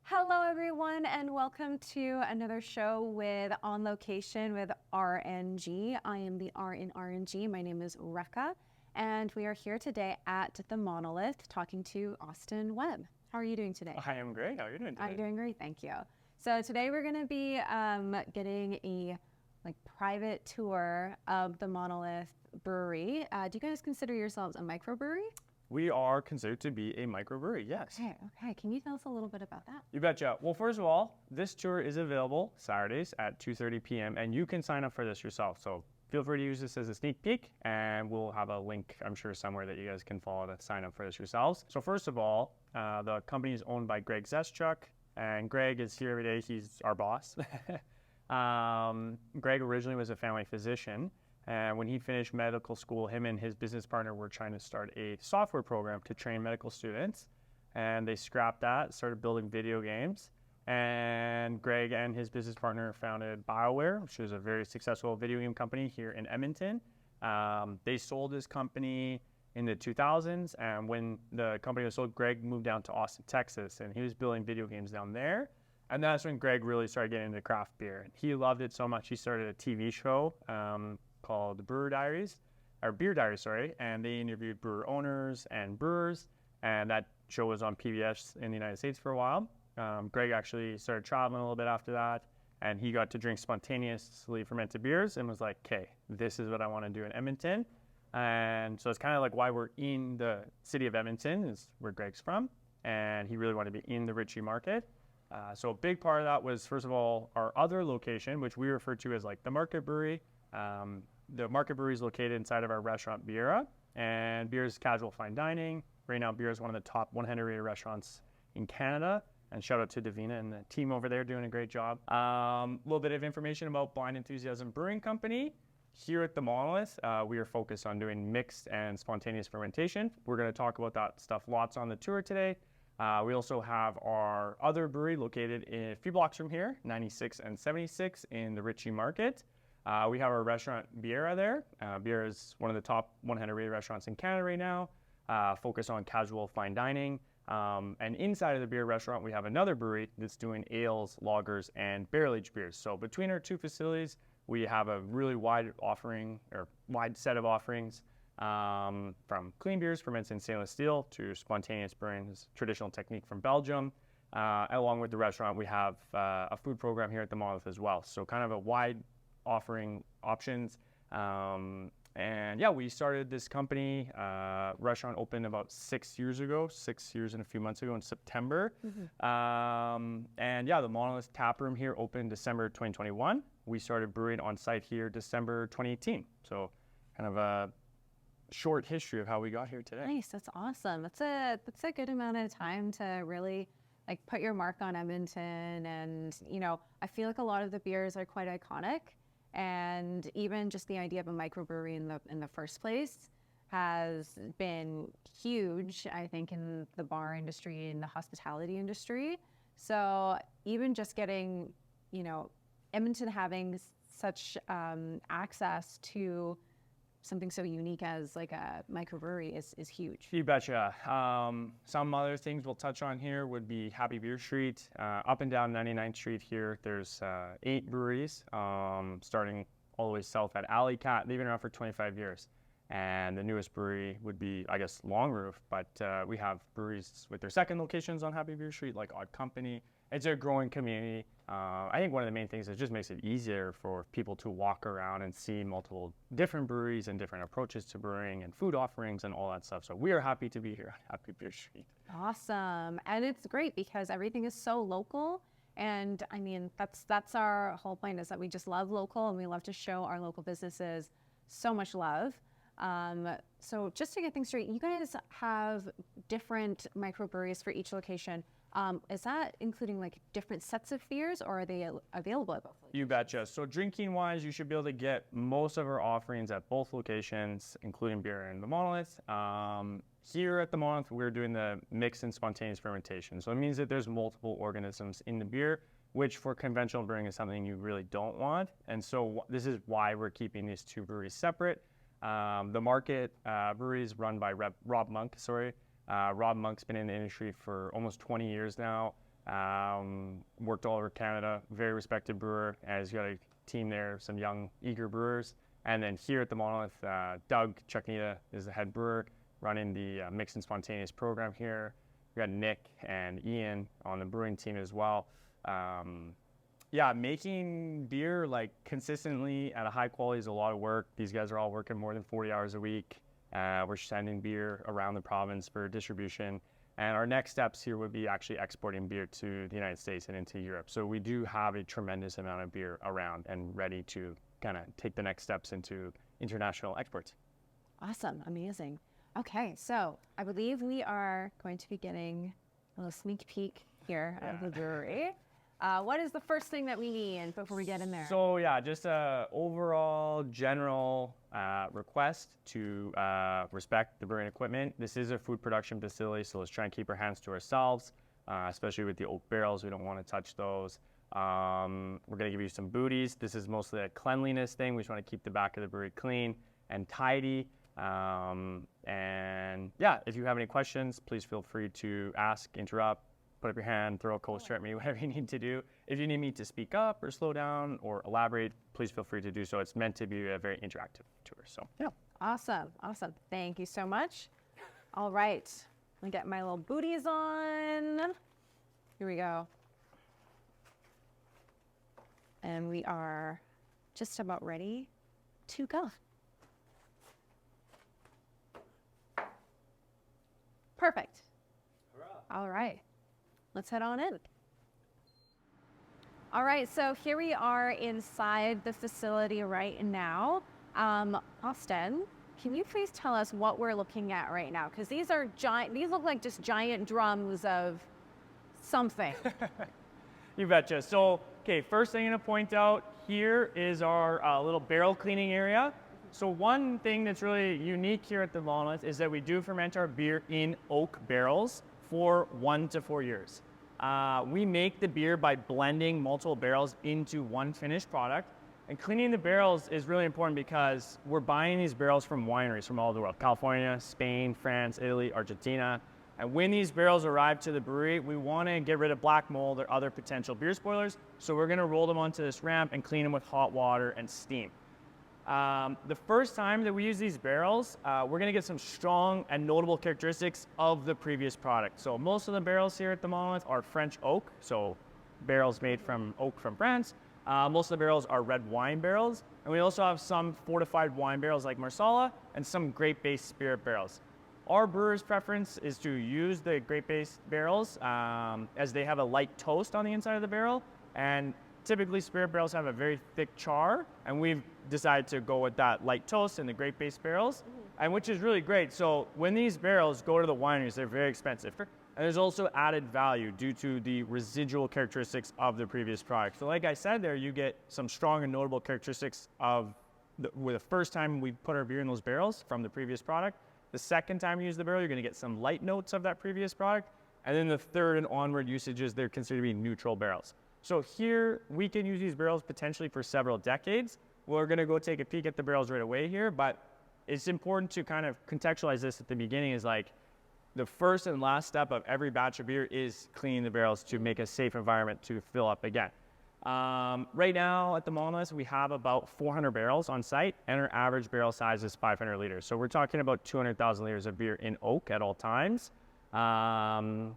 Hello, everyone, and welcome to another show with On Location with RNG. I am the R in RNG. My name is Rekha, and we are here today at the Monolith talking to Austin Webb. How are you doing today? I am great. How are you doing today? I'm doing great, thank you. So today we're going to be getting a private tour of the Monolith Brewery. Do you guys consider yourselves a microbrewery? We are considered to be a microbrewery, yes. Okay. Can you tell us a little bit about that? You betcha. Well, first of all, this tour is available Saturdays at 2:30 p.m. and you can sign up for this yourself. So feel free to use this as a sneak peek, and we'll have a link, I'm sure, somewhere that you guys can follow to sign up for this yourselves. So first of all, the company is owned by Greg Zeschuk, and Greg is here every day. He's our boss. Greg originally was a family physician. And when he finished medical school, him and his business partner were trying to start a software program to train medical students. And they scrapped that, started building video games. And Greg and his business partner founded BioWare, which is a very successful video game company here in Edmonton. They sold this company in the 2000s. And when the company was sold, Greg moved down to Austin, Texas, and he was building video games down there. And that's when Greg really started getting into craft beer. He loved it so much, he started a TV show called Beer Diaries, and they interviewed brewer owners and brewers, and that show was on PBS in the United States for a while. Greg actually started traveling a little bit after that, and he got to drink spontaneously fermented beers and was like, okay, this is what I want to do in Edmonton. And so it's kind of like why we're in the city of Edmonton, is where Greg's from, and he really wanted to be in the Ritchie market. So a big part of that was, first of all, our other location, which we refer to as like the Market Brewery. The Market Brewery is located inside of our restaurant, Biera, and Biera is casual fine dining. Right now, Biera is one of the top 100 rated restaurants in Canada, and shout out to Davina and the team over there doing a great job. A little bit of information about Blind Enthusiasm Brewing Company. Here at the Monolith, we are focused on doing mixed and spontaneous fermentation. We're going to talk about that stuff lots on the tour today. We also have our other brewery located a few blocks from here, 96 and 76 in the Ritchie Market. We have our restaurant, Biera, there. Biera is one of the top 100 rated restaurants in Canada right now, focused on casual fine dining. And inside of the Biera restaurant, we have another brewery that's doing ales, lagers, and barrel-aged beers. So between our two facilities, we have a really wide set of offerings, from clean beers fermented in stainless steel to spontaneous brewing's traditional technique from Belgium. Along with the restaurant, we have a food program here at the Monolith as well. So kind of a wide offering options. And yeah, we started this company, restaurant opened about 6 years and a few months ago in September. And yeah, the Monolith taproom here opened December 2021. We started brewing on site here December 2018. So kind of a short history of how we got here today. Nice, that's awesome. That's a good amount of time to really put your mark on Edmonton. And I feel like a lot of the beers are quite iconic. And even just the idea of a microbrewery in the first place has been huge, I think, in the bar industry and the hospitality industry. So even just getting, Edmonton having such access to something so unique as like a microbrewery is huge. You betcha. Some other things we'll touch on here would be Happy Beer Street. Up and down 99th Street here, there's 8 breweries, starting all the way south at Alley Cat. They've been around for 25 years. And the newest brewery would be, I guess, Long Roof. But we have breweries with their second locations on Happy Beer Street, like Odd Company. It's a growing community. I think one of the main things is it just makes it easier for people to walk around and see multiple different breweries and different approaches to brewing and food offerings and all that stuff. So we are happy to be here on Happy Beer Street. Awesome. And it's great because everything is so local. And I mean, that's our whole point, is that we just love local and we love to show our local businesses so much love. So just to get things straight, you guys have different microbreweries for each location. Is that including different sets of beers, or are they available at both locations? You betcha. So drinking wise, you should be able to get most of our offerings at both locations, including beer and the Monolith. Here at the Monolith, we're doing the mixed and spontaneous fermentation. So it means that there's multiple organisms in the beer, which for conventional brewing is something you really don't want. And so this is why we're keeping these two breweries separate. The Market Brewery is run by Rob Monk. Rob Monk's been in the industry for almost 20 years now. Worked all over Canada, very respected brewer, and he's got a team there, some young, eager brewers. And then here at the Monolith, Doug Chuknita is the head brewer, running the mixed and spontaneous program here. We got Nick and Ian on the brewing team as well. Yeah, making beer like consistently at a high quality is a lot of work. These guys are all working more than 40 hours a week. We're sending beer around the province for distribution. And our next steps here would be actually exporting beer to the United States and into Europe. So we do have a tremendous amount of beer around and ready to kind of take the next steps into international exports. Awesome. Amazing. Okay, so I believe we are going to be getting a little sneak peek here of the brewery. What is the first thing that we need before we get in there? So yeah, just a overall general request to respect the brewing equipment. This is a food production facility, so let's try and keep our hands to ourselves, especially with the oak barrels. We don't want to touch those. We're going to give you some booties. This is mostly a cleanliness thing. We just want to keep the back of the brewery clean and tidy. And yeah, if you have any questions, please feel free to ask, interrupt, put up your hand, throw a coaster at me, whatever you need to do. If you need me to speak up or slow down or elaborate, please feel free to do so. It's meant to be a very interactive tour. So yeah. Awesome. Awesome. Thank you so much. All right. Let me get my little booties on. Here we go. And we are just about ready to go. Perfect. Hurrah. All right. Let's head on in. All right, so here we are inside the facility right now. Austin, can you please tell us what we're looking at right now? Because these are giant, these look like just giant drums of something. You betcha. So, okay, first thing I'm gonna point out here is our little barrel cleaning area. So one thing that's really unique here at the Monolith is that we do ferment our beer in oak barrels for 1 to 4 years. We make the beer by blending multiple barrels into one finished product. And cleaning the barrels is really important because we're buying these barrels from wineries from all over the world: California, Spain, France, Italy, Argentina. And when these barrels arrive to the brewery, we want to get rid of black mold or other potential beer spoilers. So we're going to roll them onto this ramp and clean them with hot water and steam. The first time that we use these barrels, we're going to get some strong and notable characteristics of the previous product. So most of the barrels here at the Monolith are French oak, so barrels made from oak from France. Most of the barrels are red wine barrels, and we also have some fortified wine barrels like Marsala and some grape-based spirit barrels. Our brewer's preference is to use the grape-based barrels as they have a light toast on the inside of the barrel, and typically spirit barrels have a very thick char, and we've decided to go with that light toast in the grape-based barrels, and which is really great. So when these barrels go to the wineries, they're very expensive. And there's also added value due to the residual characteristics of the previous product. So like I said there, you get some strong and notable characteristics of the first time we put our beer in those barrels from the previous product. The second time you use the barrel, you're going to get some light notes of that previous product. And then the third and onward usages, they're considered to be neutral barrels. So here, we can use these barrels potentially for several decades. We're going to go take a peek at the barrels right away here, but it's important to kind of contextualize this at the beginning is like the first and last step of every batch of beer is cleaning the barrels to make a safe environment to fill up again. Right now at the Monolith, we have about 400 barrels on site, and our average barrel size is 500 liters. So we're talking about 200,000 liters of beer in oak at all times. Yeah,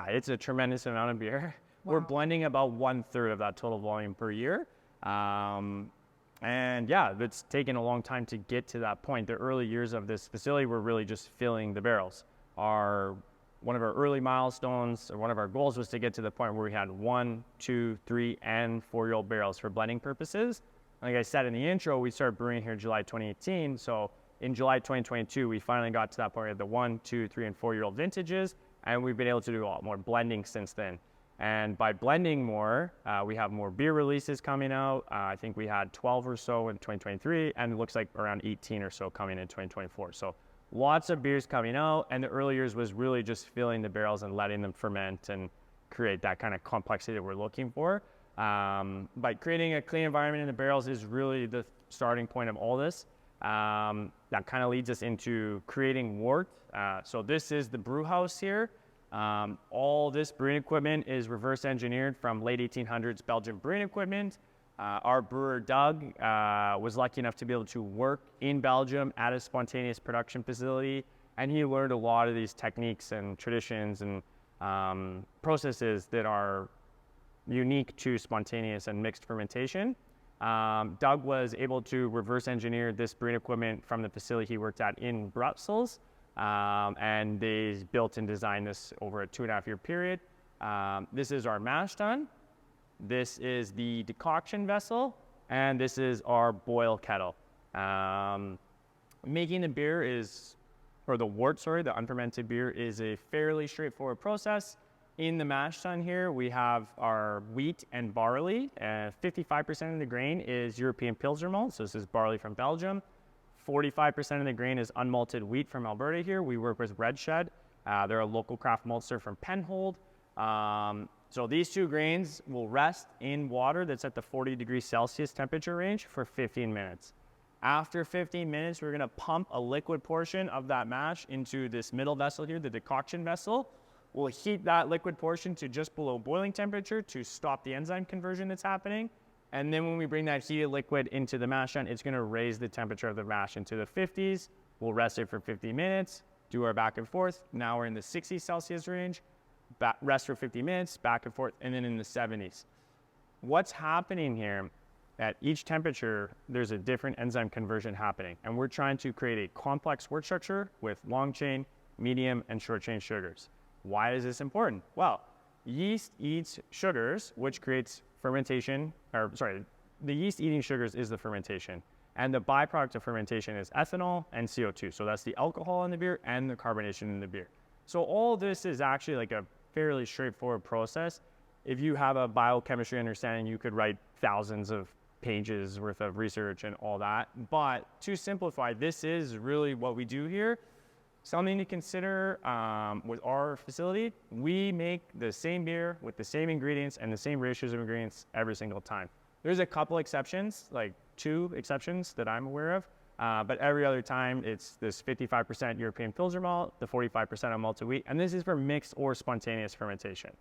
it's a tremendous amount of beer. Wow. We're blending about 1/3 of that total volume per year. And yeah, it's taken a long time to get to that point. The early years of this facility were really just filling the barrels. One of our early milestones, or one of our goals, was to get to the point where we had 1, 2, 3, and 4-year-old barrels for blending purposes. Like I said in the intro, we started brewing here in July 2018. So in July 2022, we finally got to that point of the 1, 2, 3, and 4-year-old vintages, and we've been able to do a lot more blending since then. And by blending more, we have more beer releases coming out. I think we had 12 or so in 2023, and it looks like around 18 or so coming in 2024. So lots of beers coming out, and the early years was really just filling the barrels and letting them ferment and create that kind of complexity that we're looking for. By creating a clean environment in the barrels is really the starting point of all this. That kind of leads us into creating wort. So this is the brew house here. All this brewing equipment is reverse engineered from late 1800s Belgian brewing equipment. Our brewer, Doug, was lucky enough to be able to work in Belgium at a spontaneous production facility, and he learned a lot of these techniques and traditions and processes that are unique to spontaneous and mixed fermentation. Doug was able to reverse engineer this brewing equipment from the facility he worked at in Brussels, and they built and designed this over a 2.5-year period. This is our mash tun. This is the decoction vessel, and this is our boil kettle. Making the beer is, or the wort, sorry, the unfermented beer is a fairly straightforward process. In the mash tun here, we have our wheat and barley. 55% of the grain is European Pilsner malt, so this is barley from Belgium. 45% of the grain is unmalted wheat from Alberta here. We work with Red Shed. They're a local craft maltster from Penhold. So these two grains will rest in water that's at the 40 degrees Celsius temperature range for 15 minutes. After 15 minutes, we're gonna pump a liquid portion of that mash into this middle vessel here, the decoction vessel. We'll heat that liquid portion to just below boiling temperature to stop the enzyme conversion that's happening. And then when we bring that heated liquid into the mash tun, it's gonna raise the temperature of the mash into the 50s. We'll rest it for 50 minutes, do our back and forth. Now we're in the 60 Celsius range. Rest for 50 minutes, back and forth, and then in the 70s. What's happening here, at each temperature, there's a different enzyme conversion happening, and we're trying to create a complex wort structure with long chain, medium, and short chain sugars. Why is this important? Well, yeast eats sugars, which creates fermentation, the yeast eating sugars is the fermentation, and the byproduct of fermentation is ethanol and CO2. So that's the alcohol in the beer and the carbonation in the beer. So all this is actually like a fairly straightforward process. If you have a biochemistry understanding, you could write thousands of pages worth of research and all that. But to simplify, this is really what we do here. Something to consider with our facility, we make the same beer with the same ingredients and the same ratios of ingredients every single time. There's a couple exceptions, like 2 exceptions that I'm aware of. But every other time, it's this 55% European Pilsner malt, the 45% unmalted wheat, and this is for mixed or spontaneous fermentation.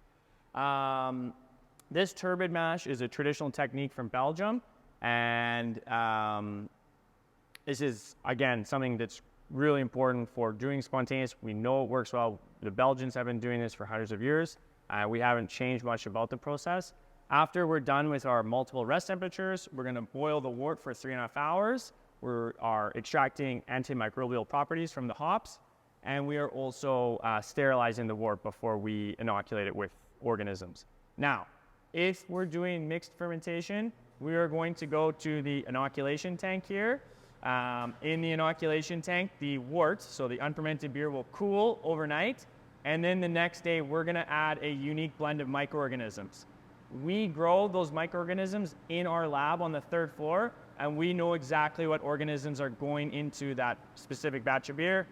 This turbid mash is a traditional technique from Belgium, and this is, again, something that's really important for doing spontaneous. We know it works well. The Belgians have been doing this for hundreds of years. We haven't changed much about the process. After we're done with our multiple rest temperatures, we're going to boil the wort for 3.5 hours. We are extracting antimicrobial properties from the hops, and we are also sterilizing the wort before we inoculate it with organisms. Now, if we're doing mixed fermentation, we are going to go to the inoculation tank here. In the inoculation tank, the wort, so the unfermented beer, will cool overnight, and then the next day we're going to add a unique blend of microorganisms. We grow those microorganisms in our lab on the 3rd floor, and we know exactly what organisms are going into that specific batch of beer,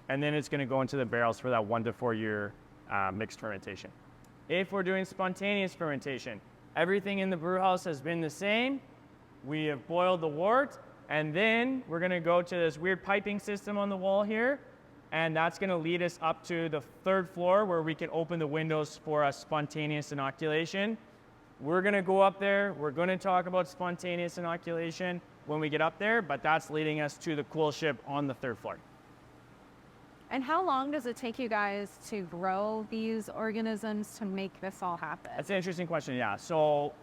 and then it's going to go into the barrels for that 1 to 4 year mixed fermentation. If we're doing spontaneous fermentation, everything in the brew house has been the same. We have boiled the wort, and then we're going to go to this weird piping system on the wall here, and that's going to lead us up to the 3rd floor where we can open the windows for a spontaneous inoculation. We're going to go up there. We're going to talk about spontaneous inoculation when we get up there, but that's leading us to the cool ship on the 3rd floor. And how long does it take you guys to grow these organisms to make this all happen? That's an interesting question, yeah. So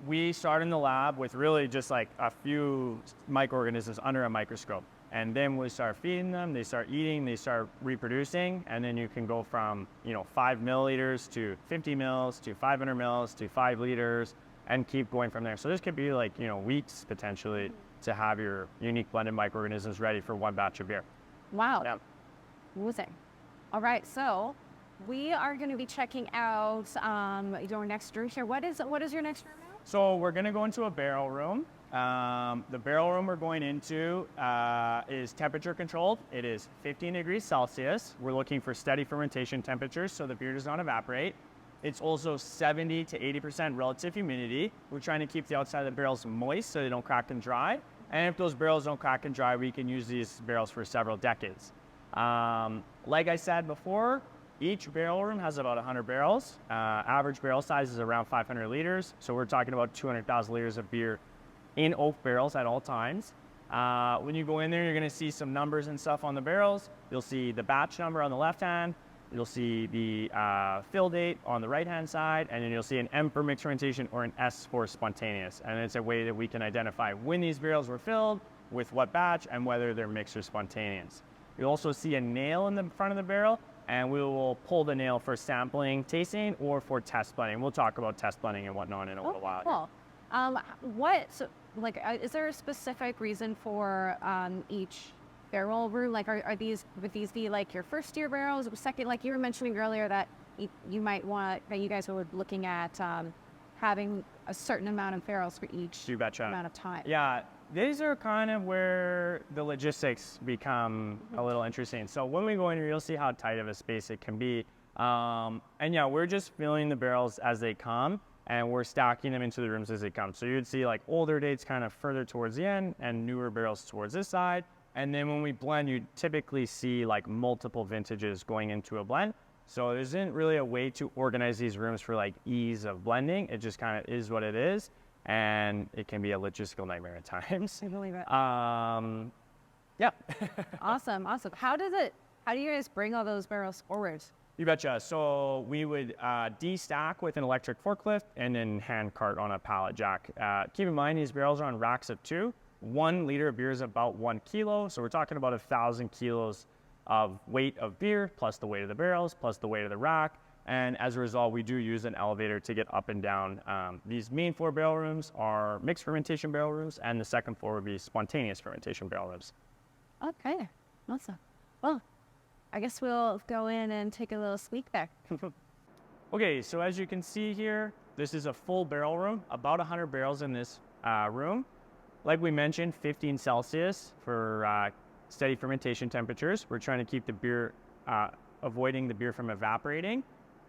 we start in the lab with really just like a few microorganisms under a microscope. And then we start feeding them, they start eating, they start reproducing, and then you can go from 5 milliliters to 50 mils to 500 mils to 5 liters and keep going from there. So this could be like weeks potentially to have your unique blended microorganisms ready for one batch of beer. Wow. Yeah. Amazing. All right, so we are going to be checking out your next room here. What is your next room now? So we're going to go into a barrel room. The barrel room we're going into is temperature controlled. It is 15 degrees Celsius. We're looking for steady fermentation temperatures so the beer does not evaporate. It's also 70 to 80% relative humidity. We're trying to keep the outside of the barrels moist so they don't crack and dry. And if those barrels don't crack and dry, we can use these barrels for several decades. Like I said before, Each barrel room has about 100 barrels. Average barrel size is around 500 liters. So we're talking about 200,000 liters of beer in oak barrels at all times. When you go in there, you're gonna see some numbers and stuff on the barrels. You'll see the batch number on the left hand. You'll see the fill date on the right hand side, and then you'll see an M for mixed fermentation or an S for spontaneous. And it's a way that we can identify when these barrels were filled, with what batch, and whether they're mixed or spontaneous. You'll also see a nail in the front of the barrel, and we will pull the nail for sampling, tasting, or for test blending. We'll talk about test blending and whatnot in a little while. Cool. Is there a specific reason for each barrel room? Like, would these be like your first year barrels, second? Like you were mentioning earlier that you guys were looking at having a certain amount of barrels for each amount of time. Yeah. These are kind of where the logistics become a little interesting. So when we go in here, you'll see how tight of a space it can be. And yeah, we're just filling the barrels as they come, and we're stacking them into the rooms as they come. So you'd see like older dates kind of further towards the end and newer barrels towards this side. And then when we blend, you typically see like multiple vintages going into a blend. So there isn't really a way to organize these rooms for like ease of blending. It just kind of is what it is. And it can be a logistical nightmare at times. I believe it. Yeah. Awesome. How do you guys bring all those barrels forward? You betcha. So we would de-stack with an electric forklift and then hand cart on a pallet jack. Keep in mind, these barrels are on racks of 2. 1 liter of beer is about 1 kilo. So we're talking about 1,000 kilos of weight of beer, plus the weight of the barrels, plus the weight of the rack. And as a result, we do use an elevator to get up and down. These main 4 barrel rooms are mixed fermentation barrel rooms, and the second floor would be spontaneous fermentation barrel rooms. Okay, awesome. Well, I guess we'll go in and take a little sneak there. Okay, so as you can see here, this is a full barrel room, about 100 barrels in this room. Like we mentioned, 15 Celsius for steady fermentation temperatures. We're trying to keep the beer, avoiding the beer from evaporating.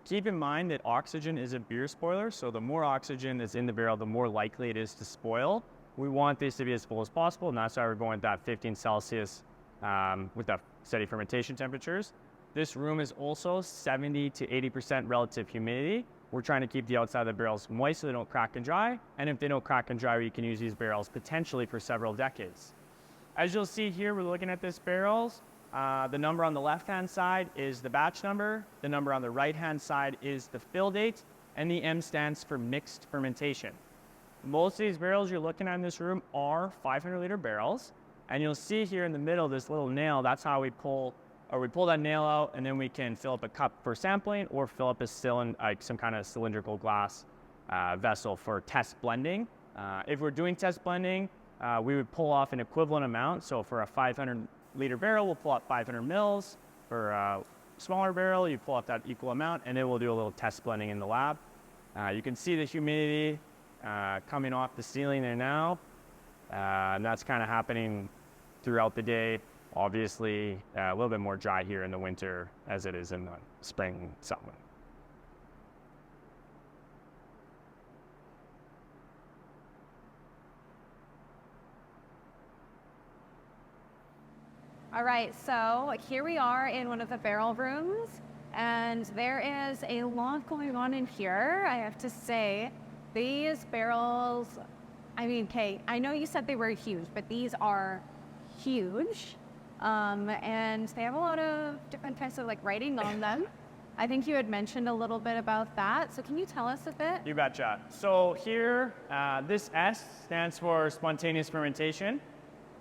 Keep in mind that oxygen is a beer spoiler, so the more oxygen that's in the barrel, the more likely it is to spoil. We want this to be as full as possible, and that's why we're going with that 15 Celsius with that steady fermentation temperatures. This room is also 70 to 80% relative humidity. We're trying to keep the outside of the barrels moist so they don't crack and dry, and if they don't crack and dry, we can use these barrels potentially for several decades. As you'll see here, we're looking at this barrels. The number on the left-hand side is the batch number. The number on the right-hand side is the fill date, and the M stands for mixed fermentation. Most of these barrels you're looking at in this room are 500-liter barrels, and you'll see here in the middle this little nail. That's how we pull that nail out, and then we can fill up a cup for sampling or fill up some kind of cylindrical glass vessel for test blending. If we're doing test blending, we would pull off an equivalent amount. So for a 500-liter barrel, we'll pull out 500 mils. For a smaller barrel, you pull out that equal amount, and then we'll do a little test blending in the lab. You can see the humidity coming off the ceiling there now, and that's kind of happening throughout the day. Obviously, a little bit more dry here in the winter as it is in the spring, summer. All right, so here we are in one of the barrel rooms, and there is a lot going on in here. I have to say, these barrels, I mean, Kate, I know you said they were huge, but these are huge. And they have a lot of different types of like writing on them. I think you had mentioned a little bit about that. So can you tell us a bit? You betcha. So here, this S stands for spontaneous fermentation.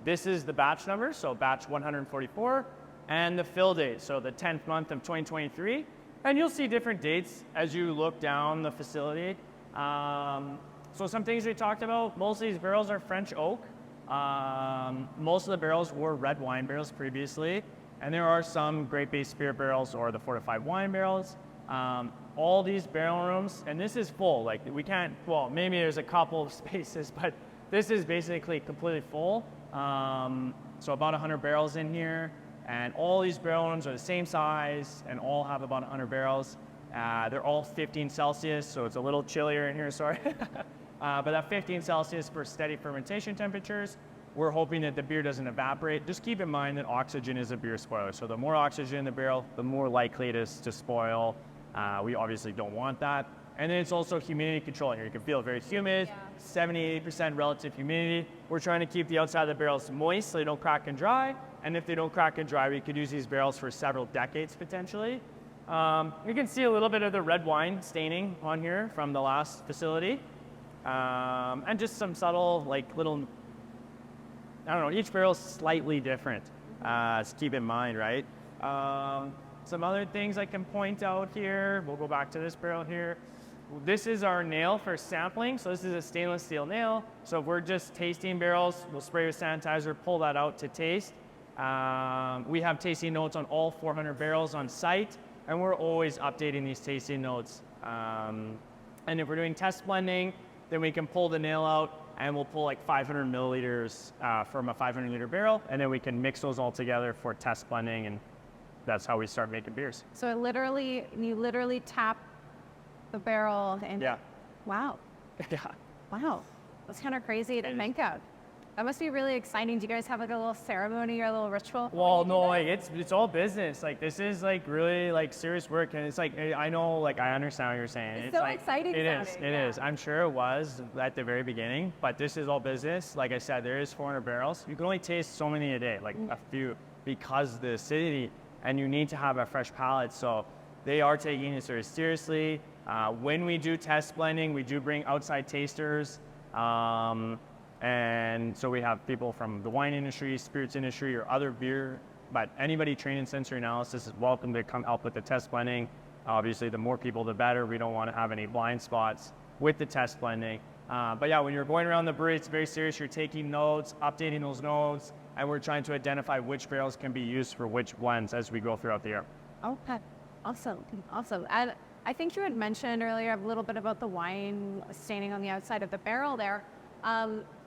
This is the batch number, so batch 144, and the fill date, so the 10th month of 2023. And you'll see different dates as you look down the facility. So some things we talked about, most of these barrels are French oak. Most of the barrels were red wine barrels previously, and there are some grape-based spirit barrels or the fortified wine barrels. All these barrel rooms, and this is full, like we can't, well, maybe there's a couple of spaces, but this is basically completely full. So about 100 barrels in here, and all these barrel rooms are the same size and all have about 100 barrels. They're all 15 Celsius, so it's a little chillier in here, sorry. But at 15 Celsius for steady fermentation temperatures, we're hoping that the beer doesn't evaporate. Just keep in mind that oxygen is a beer spoiler. So the more oxygen in the barrel, the more likely it is to spoil. We obviously don't want that. And then it's also humidity control here. You can feel it very humid, 70-80% relative humidity. We're trying to keep the outside of the barrels moist so they don't crack and dry. And if they don't crack and dry, we could use these barrels for several decades potentially. You can see a little bit of the red wine staining on here from the last facility. And just some subtle, like little, I don't know, each barrel is slightly different. So keep in mind, right? Some other things I can point out here. We'll go back to this barrel here. This is our nail for sampling. So this is a stainless steel nail. So if we're just tasting barrels, we'll spray with sanitizer, pull that out to taste. We have tasting notes on all 400 barrels on site, and we're always updating these tasting notes. And if we're doing test blending, then we can pull the nail out and we'll pull like 500 milliliters from a 500 liter barrel, and then we can mix those all together for test blending, and that's how we start making beers. So you literally tap the barrel and wow. Yeah. Wow. That's kind of crazy to think of. That must be really exciting. Do you guys have like a little ceremony or a little ritual? Well, no, like it's all business. Like this is like really like serious work, and it's like I know, like I understand what you're saying. It's so like, exciting. It is. I'm sure it was at the very beginning, but this is all business. Like I said, there is 400 barrels. You can only taste so many a day, like a few, because of the acidity, and you need to have a fresh palate. So they are taking it very seriously. When we do test blending, we do bring outside tasters. And so we have people from the wine industry, spirits industry, or other beer, but anybody trained in sensory analysis is welcome to come help with the test blending. Obviously, the more people, the better. We don't want to have any blind spots with the test blending. But yeah, when you're going around the brewery, it's very serious. You're taking notes, updating those notes, and we're trying to identify which barrels can be used for which blends as we go throughout the year. Okay, awesome. And I think you had mentioned earlier a little bit about the wine staining on the outside of the barrel there.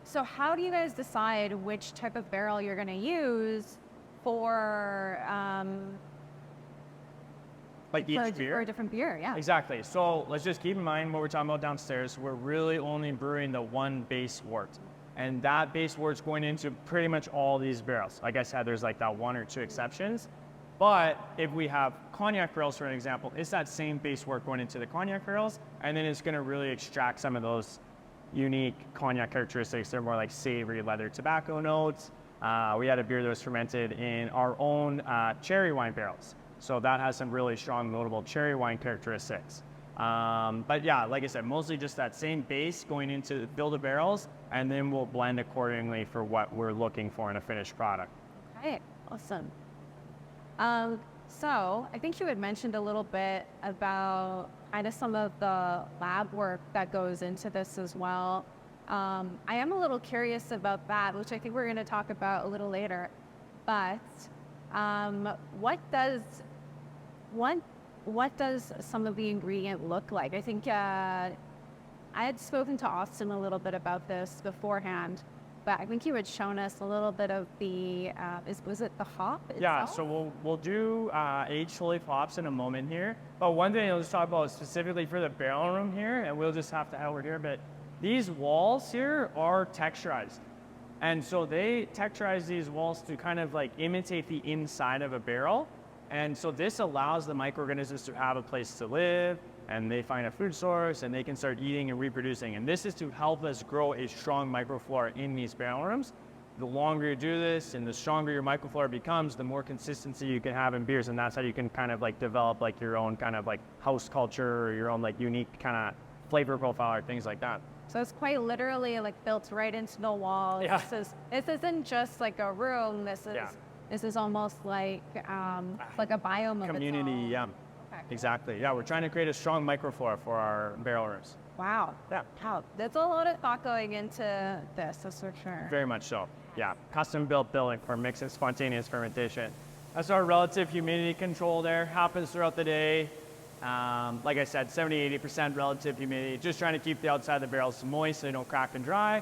So how do you guys decide which type of barrel you're going to use for like each beer? For a different beer, yeah. Exactly. So let's just keep in mind what we're talking about downstairs. We're really only brewing the one base wort. And that base wort's going into pretty much all these barrels. Like I said, there's like that one or two exceptions. But if we have cognac barrels, for an example, it's that same base wort going into the cognac barrels, and then it's going to really extract some of those unique cognac characteristics. They're more like savory leather tobacco notes. We had a beer that was fermented in our own cherry wine barrels. So that has some really strong notable cherry wine characteristics. But yeah, like I said, mostly just that same base going into build the barrels, and then we'll blend accordingly for what we're looking for in a finished product. Okay, awesome. So I think you had mentioned a little bit about kind of some of the lab work that goes into this as well. I am a little curious about that, which I think we're going to talk about a little later. But what does some of the ingredient look like? I think I had spoken to Austin a little bit about this beforehand, but I think you had shown us a little bit of the, was it the hop itself? Yeah, so we'll do aged whole leaf hops in a moment here. But one thing I'll just talk about specifically for the barrel room here, and we'll just have to over here, but these walls here are texturized. And so they texturize these walls to kind of like imitate the inside of a barrel. And so this allows the microorganisms to have a place to live, and they find a food source, and they can start eating and reproducing. And this is to help us grow a strong microflora in these barrel rooms. The longer you do this and the stronger your microflora becomes, the more consistency you can have in beers, and that's how you can kind of like develop like your own kind of like house culture or your own like unique kind of flavor profile or things like that. So it's quite literally like built right into the wall. Yeah. This isn't just like a room. This is almost like a biome of community. Its own. Yeah. Okay. Exactly. Yeah, we're trying to create a strong microflora for our barrel rooms. Wow. Yeah. Wow. There's a lot of thought going into this, that's for sure. Very much so. Yeah. Custom built building for mixed and spontaneous fermentation. That's our relative humidity control there. Happens throughout the day. Like I said, 70-80% relative humidity. Just trying to keep the outside of the barrels moist so they don't crack and dry.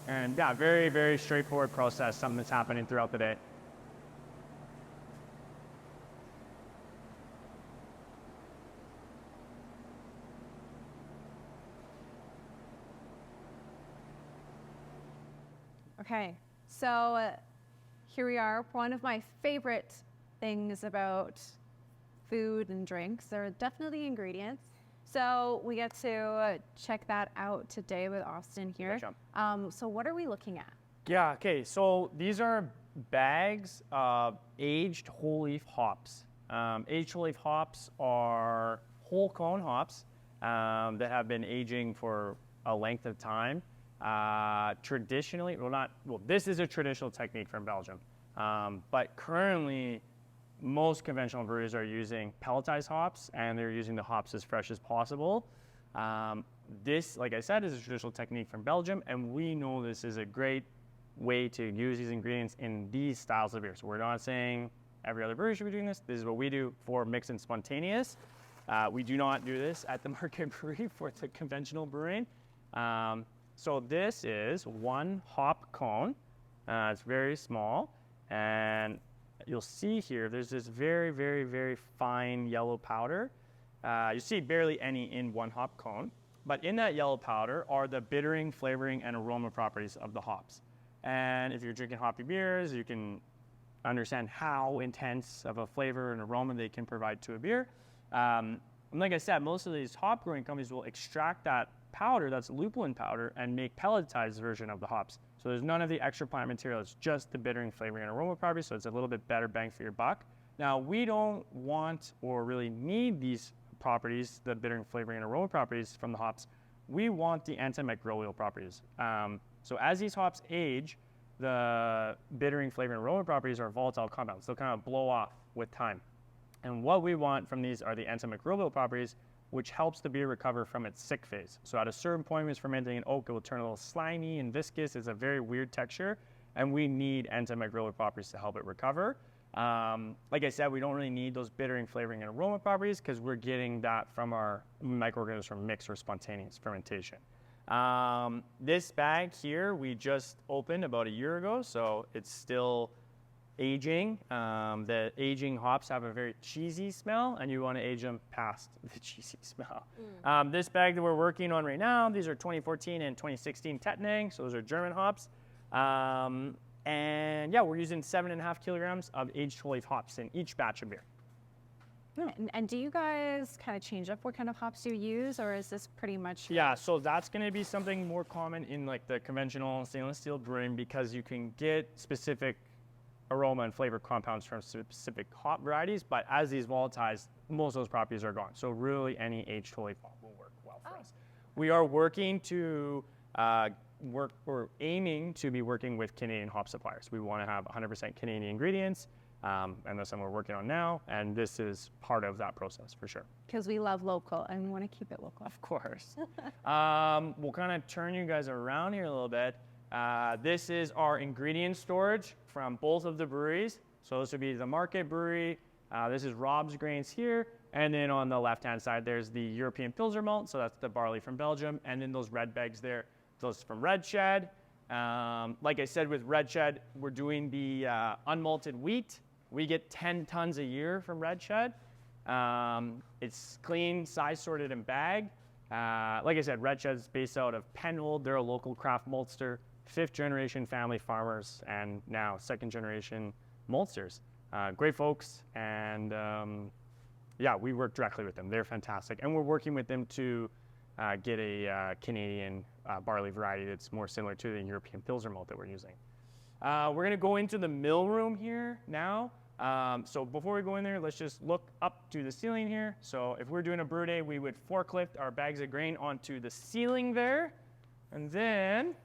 And yeah, very, very straightforward process, something that's happening throughout the day. Okay, So here we are. One of my favorite things about food and drinks are definitely ingredients. So we get to check that out today with Austin here. So what are we looking at? Yeah, okay, so these are bags of aged whole leaf hops. Aged whole leaf hops are whole cone hops that have been aging for a length of time. Traditionally, this is a traditional technique from Belgium, but currently most conventional breweries are using pelletized hops, and they're using the hops as fresh as possible. This, like I said, is a traditional technique from Belgium, and we know this is a great way to use these ingredients in these styles of beer. So we're not saying every other brewery should be doing this. This is what we do for mixed and spontaneous. We do not do this at the Market Brewery for the conventional brewing. So this is one hop cone. It's very small, and you'll see here there's this very, very, very fine yellow powder. You see barely any in one hop cone, but in that yellow powder are the bittering, flavoring, and aroma properties of the hops. And if you're drinking hoppy beers, you can understand how intense of a flavor and aroma they can provide to a beer. And like I said, most of these hop growing companies will extract that powder, that's lupulin powder, and make pelletized version of the hops. So there's none of the extra plant material, it's just the bittering, flavoring, and aroma properties, so it's a little bit better bang for your buck. Now, we don't want or really need these properties, the bittering, flavoring, and aroma properties from the hops. We want the antimicrobial properties. So as these hops age, the bittering, flavoring, and aroma properties are volatile compounds. They'll kind of blow off with time. And what we want from these are the antimicrobial properties, which helps the beer recover from its sick phase. So at a certain point when it's fermenting in oak, it will turn a little slimy and viscous. It's a very weird texture, and we need antimicrobial properties to help it recover. Like I said, we don't really need those bittering, flavoring, and aroma properties because we're getting that from our microorganisms from mixed or spontaneous fermentation. This bag here, we just opened about a year ago, so it's still aging. The aging hops have a very cheesy smell, and you want to age them past the cheesy smell. This bag that we're working on right now, these are 2014 and 2016 Tettnang, so those are German hops. And yeah, we're using 7.5 kilograms of aged whole leaf hops in each batch of beer. And do you guys kind of change up what kind of hops you use, or is this pretty much? Yeah, so that's going to be something more common in like the conventional stainless steel brewing because you can get specific aroma and flavor compounds from specific hop varieties, but as these volatilize, most of those properties are gone. So really any aged whole leaf hop will work well for us. We are working to we're aiming to be working with Canadian hop suppliers. We want to have 100% Canadian ingredients. And that's something we're working on now, and this is part of that process for sure. Because we love local and we want to keep it local. Of course. We'll kind of turn you guys around here a little bit. This is our ingredient storage from both of the breweries. So this would be the Market Brewery. This is Rob's Grains here. And then on the left-hand side, there's the European Pilsner malt. So that's the barley from Belgium. And then those red bags there, those from Red Shed. Like I said, with Red Shed, we're doing the unmalted wheat. We get 10 tons a year from Red Shed. It's clean, size sorted, and bagged. Like I said, Red Shed's based out of Penhold. They're a local craft maltster, 5th generation family farmers, and now 2nd generation maltsters. Great folks, and yeah, we work directly with them. They're fantastic. And we're working with them to get a Canadian barley variety that's more similar to the European Pilsner malt that we're using. We're going to go into the mill room here now. So before we go in there, let's just look up to the ceiling here. So if we're doing a brew day, we would forklift our bags of grain onto the ceiling there. And then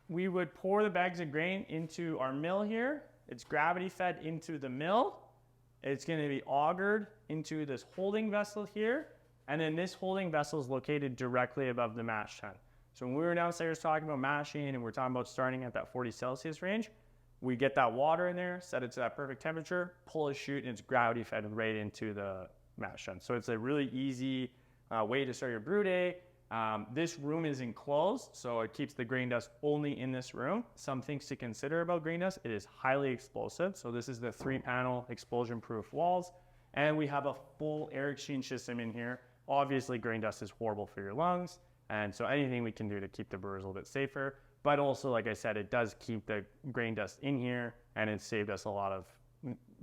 we would pour the bags of grain into our mill here. It's gravity fed into the mill. It's going to be augured into this holding vessel here. And then this holding vessel is located directly above the mash tun. So when we were downstairs talking about mashing and we're talking about starting at that 40 Celsius range, we get that water in there, set it to that perfect temperature, pull a chute, and it's gravity fed right into the mash tun. So it's a really easy way to start your brew day. This room is enclosed, so it keeps the grain dust only in this room. Some things to consider about grain dust: it is highly explosive. So this is the 3-panel explosion-proof walls, and we have a full air exchange system in here. Obviously, grain dust is horrible for your lungs. And so anything we can do to keep the brewers a little bit safer. But also, like I said, it does keep the grain dust in here, and it saved us a lot of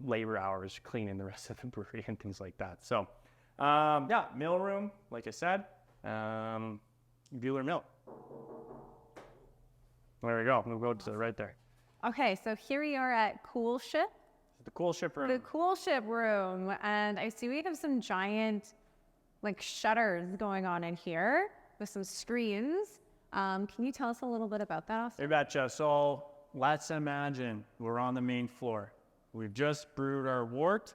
labor hours cleaning the rest of the brewery and things like that. So, yeah, mill room, like I said, Bueller Mill. There we go. We'll go to right there. Okay, so here we are at Cool Ship. The Cool Ship room. The Cool Ship room, and I see we have some giant, like, shutters going on in here with some screens. Can you tell us a little bit about that, Austin? You betcha. So let's imagine we're on the main floor. We've just brewed our wort,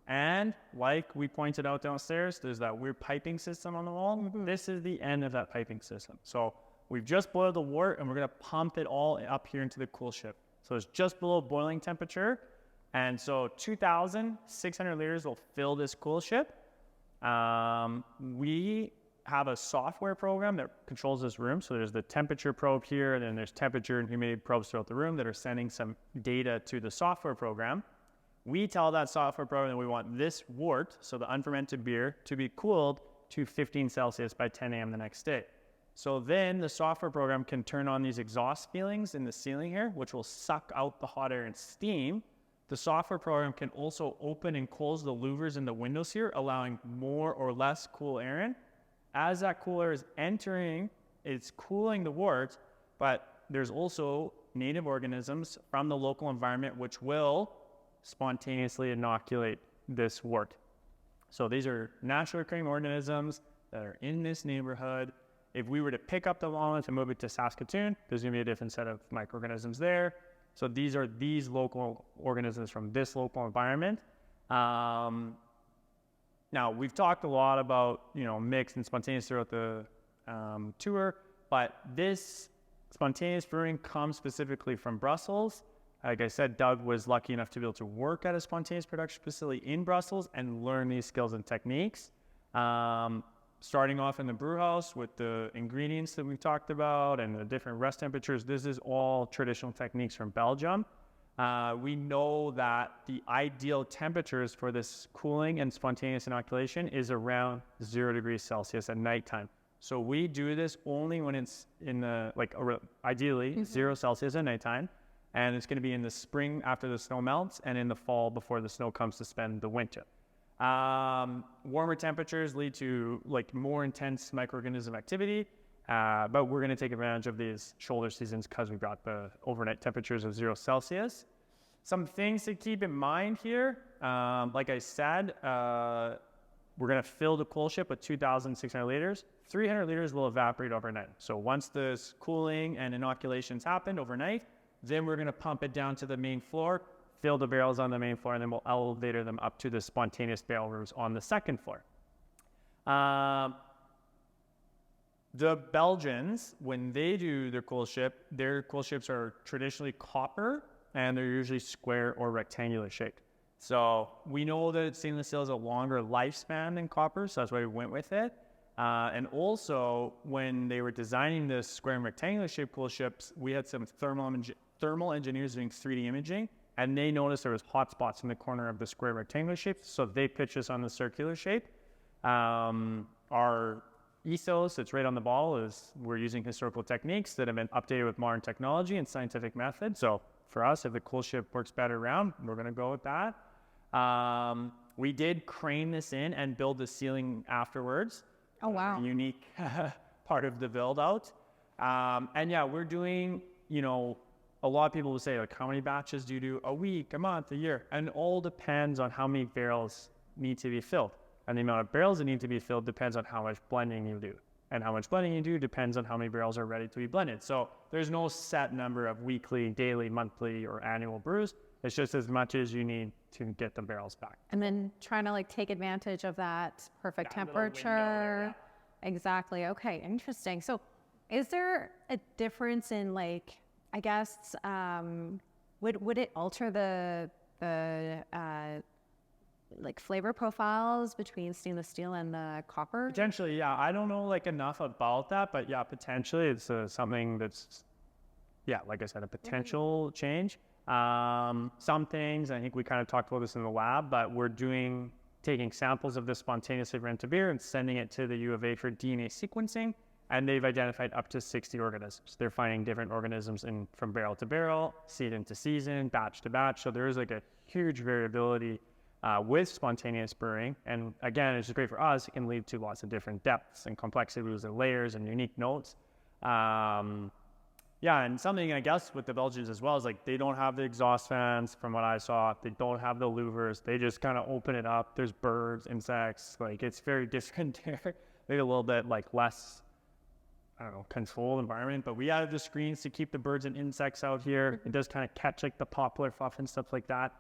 and like we pointed out downstairs, there's that weird piping system on the wall. Mm-hmm. This is the end of that piping system. So we've just boiled the wort, and we're going to pump it all up here into the Cool Ship. So it's just below boiling temperature, and so 2,600 liters will fill this Cool Ship. We have a software program that controls this room. So there's the temperature probe here, and then there's temperature and humidity probes throughout the room that are sending some data to the software program. We tell that software program that we want this wort, so the unfermented beer, to be cooled to 15 Celsius by 10 a.m. the next day. So then the software program can turn on these exhaust feelings in the ceiling here, which will suck out the hot air and steam. The software program can also open and close the louvers in the windows here, allowing more or less cool air in. As that cool air is entering, it's cooling the wort, but there's also native organisms from the local environment which will spontaneously inoculate this wort. So these are naturally occurring organisms that are in this neighborhood. If we were to pick up the Monolith and move it to Saskatoon, there's going to be a different set of microorganisms there. So these are these local organisms from this local environment. Now, we've talked a lot about, mixed and spontaneous throughout the tour, but this spontaneous brewing comes specifically from Brussels. Like I said, Doug was lucky enough to be able to work at a spontaneous production facility in Brussels and learn these skills and techniques. Starting off in the brew house with the ingredients that we've talked about and the different rest temperatures, this is all traditional techniques from Belgium. We know that the ideal temperatures for this cooling and spontaneous inoculation is around 0 degrees Celsius at nighttime. So we do this only when it's in the, ideally 0 Celsius at nighttime. And it's going to be in the spring after the snow melts and in the fall before the snow comes to spend the winter. Warmer temperatures lead to more intense microorganism activity, but we're going to take advantage of these shoulder seasons because we've got the overnight temperatures of 0 Celsius. Some things to keep in mind here, like I said, we're going to fill the Cool Ship with 2,600 liters. 300 liters will evaporate overnight. So once this cooling and inoculations happened overnight, then we're going to pump it down to the main floor, fill the barrels on the main floor, and then we'll elevator them up to the spontaneous barrel rooms on the second floor. The Belgians, when they do their Cool Ship, their Cool Ships are traditionally copper, and they're usually square or rectangular shaped. So we know that stainless steel has a longer lifespan than copper, so that's why we went with it. And also, when they were designing the square and rectangular shaped Cool Ships, we had some thermal engineers doing 3D imaging, and they noticed there was hot spots in the corner of the square rectangular shape, so they pitched us on the circular shape. Our ethos that's right on the ball is we're using historical techniques that have been updated with modern technology and scientific method. So for us, if the Cool Ship works better around, we're going to go with that. We did crane this in and build the ceiling afterwards. Oh, wow. A unique part of the build out. And yeah, we're doing, a lot of people will say, how many batches do you do a week, a month, a year? And it all depends on how many barrels need to be filled. And the amount of barrels that need to be filled depends on how much blending you do. And how much blending you do depends on how many barrels are ready to be blended. So there's no set number of weekly, daily, monthly, or annual brews. It's just as much as you need to get the barrels back. And then trying to take advantage of that perfect temperature. There, yeah. Exactly. Okay. Interesting. So is there a difference in I guess, would it alter the flavor profiles between stainless steel and the copper? Potentially, yeah. I don't know enough about that, but yeah, potentially it's something that's, like I said, a potential change. Some things, I think we kind of talked about this in the lab, but we're taking samples of the spontaneously fermented beer and sending it to the U of A for DNA sequencing. and they've identified up to 60 organisms. They're finding different organisms from barrel to barrel, season to season, batch to batch. So there is like a huge variability with spontaneous brewing. And again, it's just great for us. It can lead to lots of different depths and complexities and layers and unique notes. Yeah, and something I guess with the Belgians as well is like they don't have the exhaust fans from what I saw. They don't have the louvers. They just kind of open it up. There's birds, insects. Like it's very different there. Maybe a little bit like less, I don't know, controlled environment. But we added the screens to keep the birds and insects out here. It does kind of catch like the poplar fluff and stuff like that.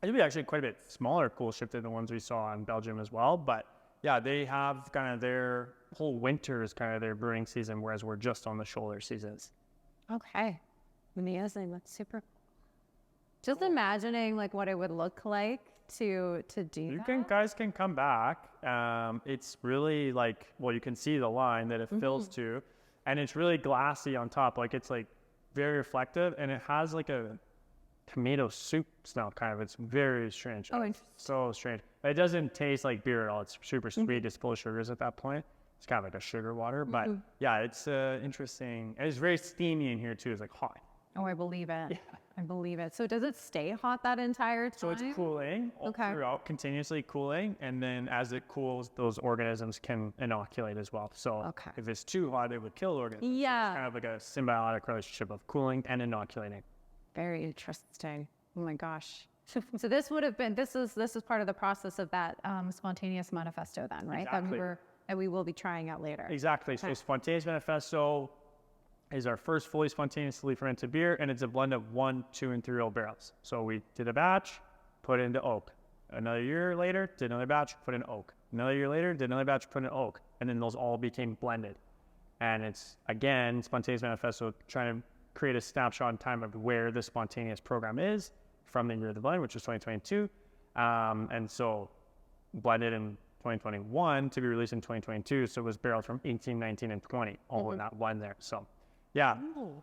It'd be actually quite a bit smaller cool ship than the ones we saw in Belgium as well. But yeah, they have kind of their whole winter is kind of their brewing season, whereas we're just on the shoulder seasons. Okay. Amazing. That's super cool. Just imagining like what it would look like to do that. Guys can come back. It's really like, well, you can see the line that it fills to, and it's really glassy on top. Like it's like very reflective, and it has like a tomato soup smell kind of. It's very strange. Oh, interesting. So strange. It doesn't taste like beer at all. It's super sweet. It's full of sugars at that point. It's kind of like a sugar water, but yeah, it's interesting. And it's very steamy in here too. It's like hot. Oh, I believe it. Yeah. I believe it. So does it stay hot that entire time? So it's cooling all throughout, continuously cooling. And then as it cools, those organisms can inoculate as well. So if it's too hot, it would kill organisms. Yeah. So it's kind of like a symbiotic relationship of cooling and inoculating. Very interesting. Oh my gosh. So this would have been, this is part of the process of that spontaneous manifesto then, right? Exactly. That we will be trying out later. Exactly. So spontaneous manifesto is our first fully spontaneously fermented beer, and it's a blend of 1, 2, and 3-year-old barrels. So we did a batch, put it into oak. Another year later, did another batch, put in oak. Another year later, did another batch, put in oak. And then those all became blended. And it's, again, spontaneous manifesto trying to create a snapshot in time of where the spontaneous program is from the year of the blend, which was 2022. And so blended in 2021 to be released in 2022. So it was barreled from 18, 19, and 20, all in that blend there. So, yeah. Oh,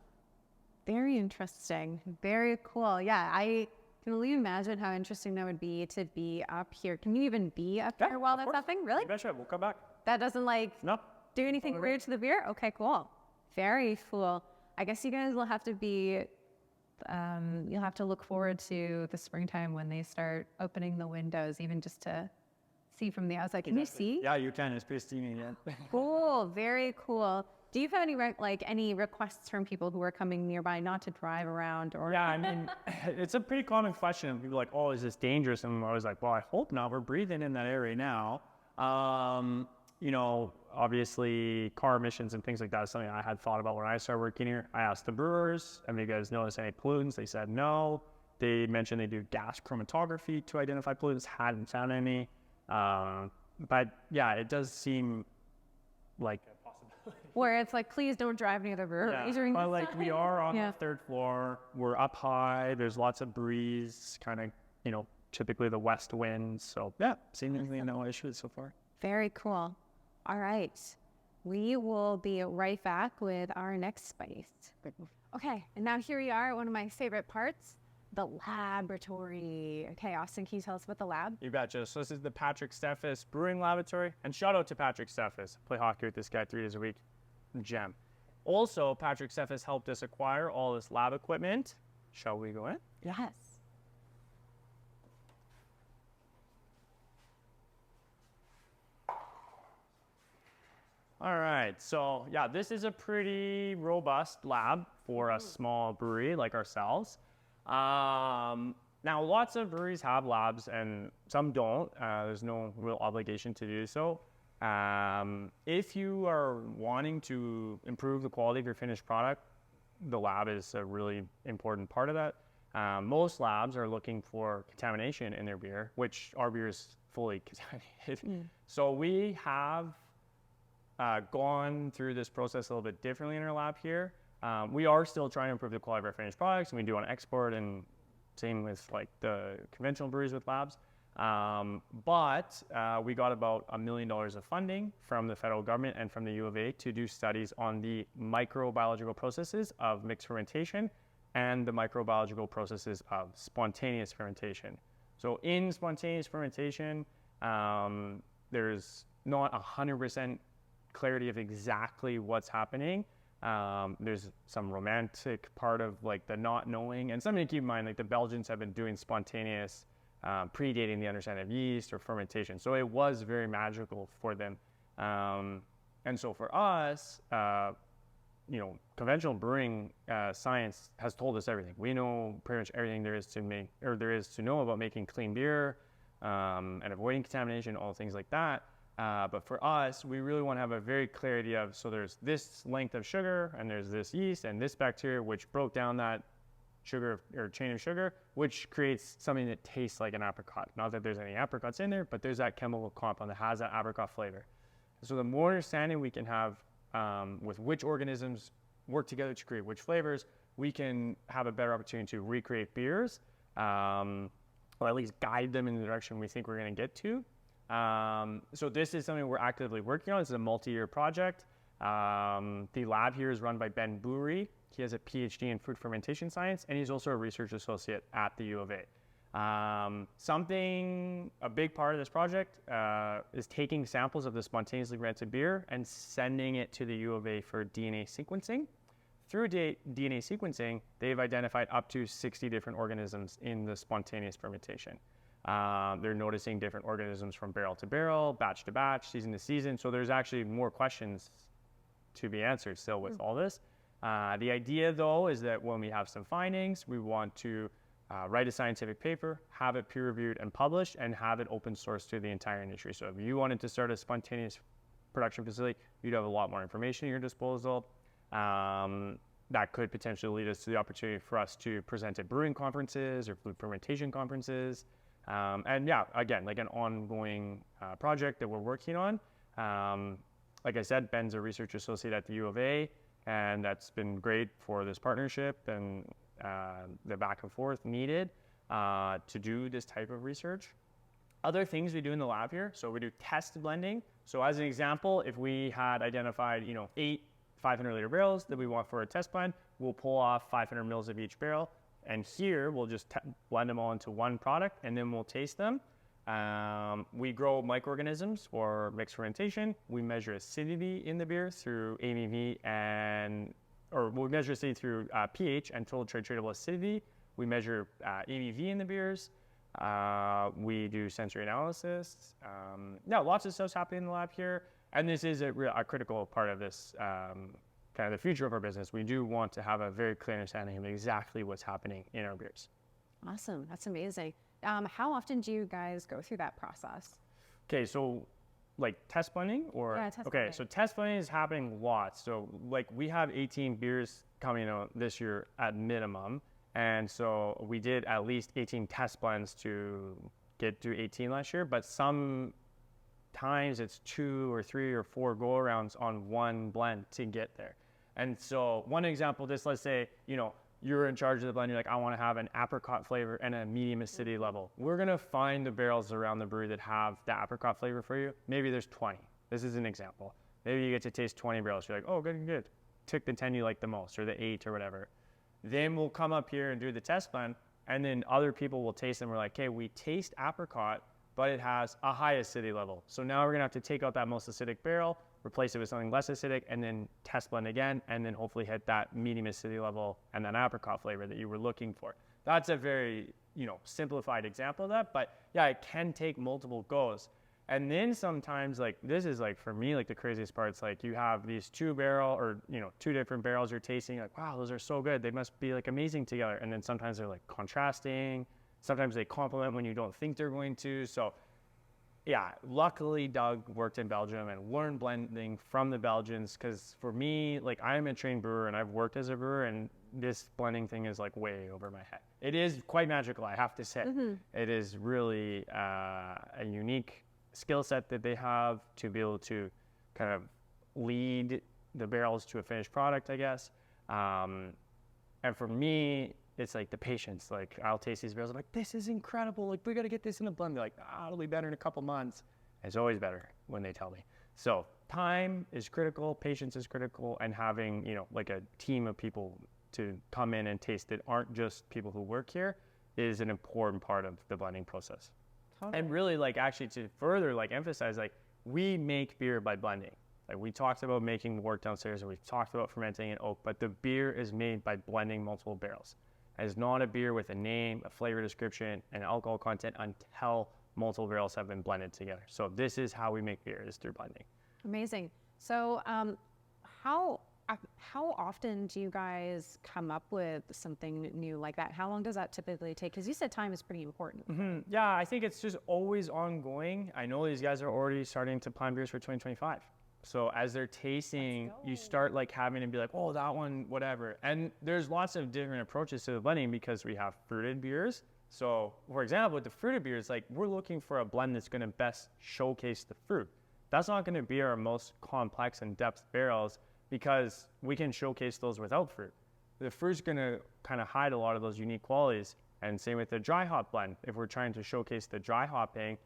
very interesting. Very cool. Yeah, I can only imagine how interesting that would be to be up here. Can you even be up here while that's happening? Really? Betcha. We'll come back. That doesn't like do anything weird to the beer? Okay, cool. Very cool. I guess you guys will have to be, you'll have to look forward to the springtime when they start opening the windows, even just to see from the outside. Can you see? Yeah, you can. It's pretty steamy yet. Cool. Very cool. Do you have any requests from people who are coming nearby not to drive around or? Yeah, I mean, it's a pretty common question. People are like, oh, is this dangerous? And I'm always like, well, I hope not. We're breathing in that air right now. You know, obviously car emissions and things like that is something I had thought about when I started working here. I asked the brewers, have you guys noticed any pollutants? They said no. They mentioned they do gas chromatography to identify pollutants. Hadn't found any. But yeah, it does seem like a possibility. Where it's like, please don't drive near the brewery during but this like time. we are on the 3rd floor. We're up high. There's lots of breeze, kind of, you know, typically the west winds. So yeah, seemingly no issues so far. Very cool. All right. We will be right back with our next spice. Okay, and now here we are at one of my favorite parts, the laboratory. Okay, Austin, can you tell us about the lab? You betcha. So this is the Patrick Steffes Brewing Laboratory. And shout out to Patrick Steffes. Play hockey with this guy 3 days a week. Gem. Also, Patrick Steffes helped us acquire all this lab equipment. Shall we go in? Yes. All right, so yeah, this is a pretty robust lab for a small brewery like ourselves. Now, lots of breweries have labs and some don't. There's no real obligation to do so. If you are wanting to improve the quality of your finished product, the lab is a really important part of that. Most labs are looking for contamination in their beer, which our beer is fully contaminated. So we have gone through this process a little bit differently in our lab here. We are still trying to improve the quality of our finished products, and we do on export, and same with like the conventional breweries with labs. But we got about $1 million of funding from the federal government and from the U of A to do studies on the microbiological processes of mixed fermentation and the microbiological processes of spontaneous fermentation. So in spontaneous fermentation, there's not 100% clarity of exactly what's happening. There's some romantic part of like the not knowing, and something to keep in mind, like the Belgians have been doing spontaneous predating the understanding of yeast or fermentation. So it was very magical for them. And so for us, conventional brewing science has told us everything. We know pretty much everything there is to make, or there is to know about making clean beer and avoiding contamination, all things like that. But for us, we really want to have a very clear idea of, so there's this length of sugar, and there's this yeast and this bacteria, which broke down that sugar or chain of sugar, which creates something that tastes like an apricot. Not that there's any apricots in there, but there's that chemical compound that has that apricot flavor. So the more understanding we can have with which organisms work together to create which flavors, we can have a better opportunity to recreate beers, or at least guide them in the direction we think we're going to get to. So this is something we're actively working on. It's a multi-year project. The lab here is run by Ben Brewery. He has a PhD in food fermentation science, and he's also a research associate at the U of A. A big part of this project is taking samples of the spontaneously fermented beer and sending it to the U of A for DNA sequencing. Through DNA sequencing, they've identified up to 60 different organisms in the spontaneous fermentation. They're noticing different organisms from barrel to barrel, batch to batch, season to season. So there's actually more questions to be answered still with all this. The idea, though, is that when we have some findings, we want to write a scientific paper, have it peer-reviewed and published, and have it open source to the entire industry. So if you wanted to start a spontaneous production facility, you'd have a lot more information at your disposal. That could potentially lead us to the opportunity for us to present at brewing conferences or food fermentation conferences. And yeah, again, like an ongoing project that we're working on. Like I said, Ben's a research associate at the U of A, and that's been great for this partnership and the back and forth needed to do this type of research. Other things we do in the lab here, so we do test blending. So as an example, if we had identified 8 500-liter barrels that we want for a test blend, we'll pull off 500 mils of each barrel. And here, we'll just blend them all into one product, and then we'll taste them. We grow microorganisms for mixed fermentation. We measure acidity in the beer through ABV we measure acidity through pH and total titratable acidity. We measure ABV in the beers. We do sensory analysis. Lots of stuff's happening in the lab here. And this is a critical part of this kind of the future of our business. We do want to have a very clear understanding of exactly what's happening in our beers. Awesome. That's amazing. How often do you guys go through that process? Okay, so like test blending or? Yeah, test blending. So test blending is happening lots. So like we have 18 beers coming out this year at minimum. And so we did at least 18 test blends to get to 18 last year, but sometimes it's 2 or 3 or 4 go arounds on one blend to get there. And so one example, let's say, you're in charge of the blend, you're like, I want to have an apricot flavor and a medium acidity level. We're going to find the barrels around the brewery that have the apricot flavor for you. Maybe there's 20. This is an example. Maybe you get to taste 20 barrels. You're like, oh, good. Took the 10 you like the most, or the 8 or whatever. Then we'll come up here and do the test blend, and then other people will taste them. We're like, okay, we taste apricot, but it has a high acidity level. So now we're going to have to take out that most acidic barrel, replace it with something less acidic, and then test blend again, and then hopefully hit that medium acidity level and that apricot flavor that you were looking for. That's a very, simplified example of that, but yeah, it can take multiple goes. And then sometimes, like, this is like, for me, like the craziest part, it's like you have these 2 different barrels you're tasting, you're like, wow, those are so good. They must be like amazing together. And then sometimes they're like contrasting. Sometimes they complement when you don't think they're going to. So yeah, luckily Doug worked in Belgium and learned blending from the Belgians, because for me, like, I'm a trained brewer and I've worked as a brewer, and this blending thing is like way over my head. It is quite magical, I have to say. Mm-hmm. It is really a unique skill set that they have to be able to kind of lead the barrels to a finished product, I guess. And for me, it's like the patience. Like, I'll taste these barrels, I'm like, this is incredible. Like, we got to get this in a blend. They're like, it'll be better in a couple months. It's always better when they tell me. So time is critical, patience is critical, and having, like a team of people to come in and taste that aren't just people who work here is an important part of the blending process. Totally. And really, like, actually to further like emphasize, like, we make beer by blending. Like we talked about making wort downstairs, and we've talked about fermenting in oak, but the beer is made by blending multiple barrels. It's not a beer with a name, a flavor description, and alcohol content until multiple barrels have been blended together. So this is how we make beer, is through blending. Amazing. So how often do you guys come up with something new like that? How long does that typically take? Because you said time is pretty important. Yeah, I think it's just always ongoing. I know these guys are already starting to plan beers for 2025. So as they're tasting, you start like having to be like, oh, that one, whatever. And there's lots of different approaches to the blending because we have fruited beers. So for example, with the fruited beers, like we're looking for a blend that's going to best showcase the fruit. That's not going to be our most complex and depth barrels because we can showcase those without fruit. The fruit's going to kind of hide a lot of those unique qualities. And same with the dry hop blend. If we're trying to showcase the dry hopping,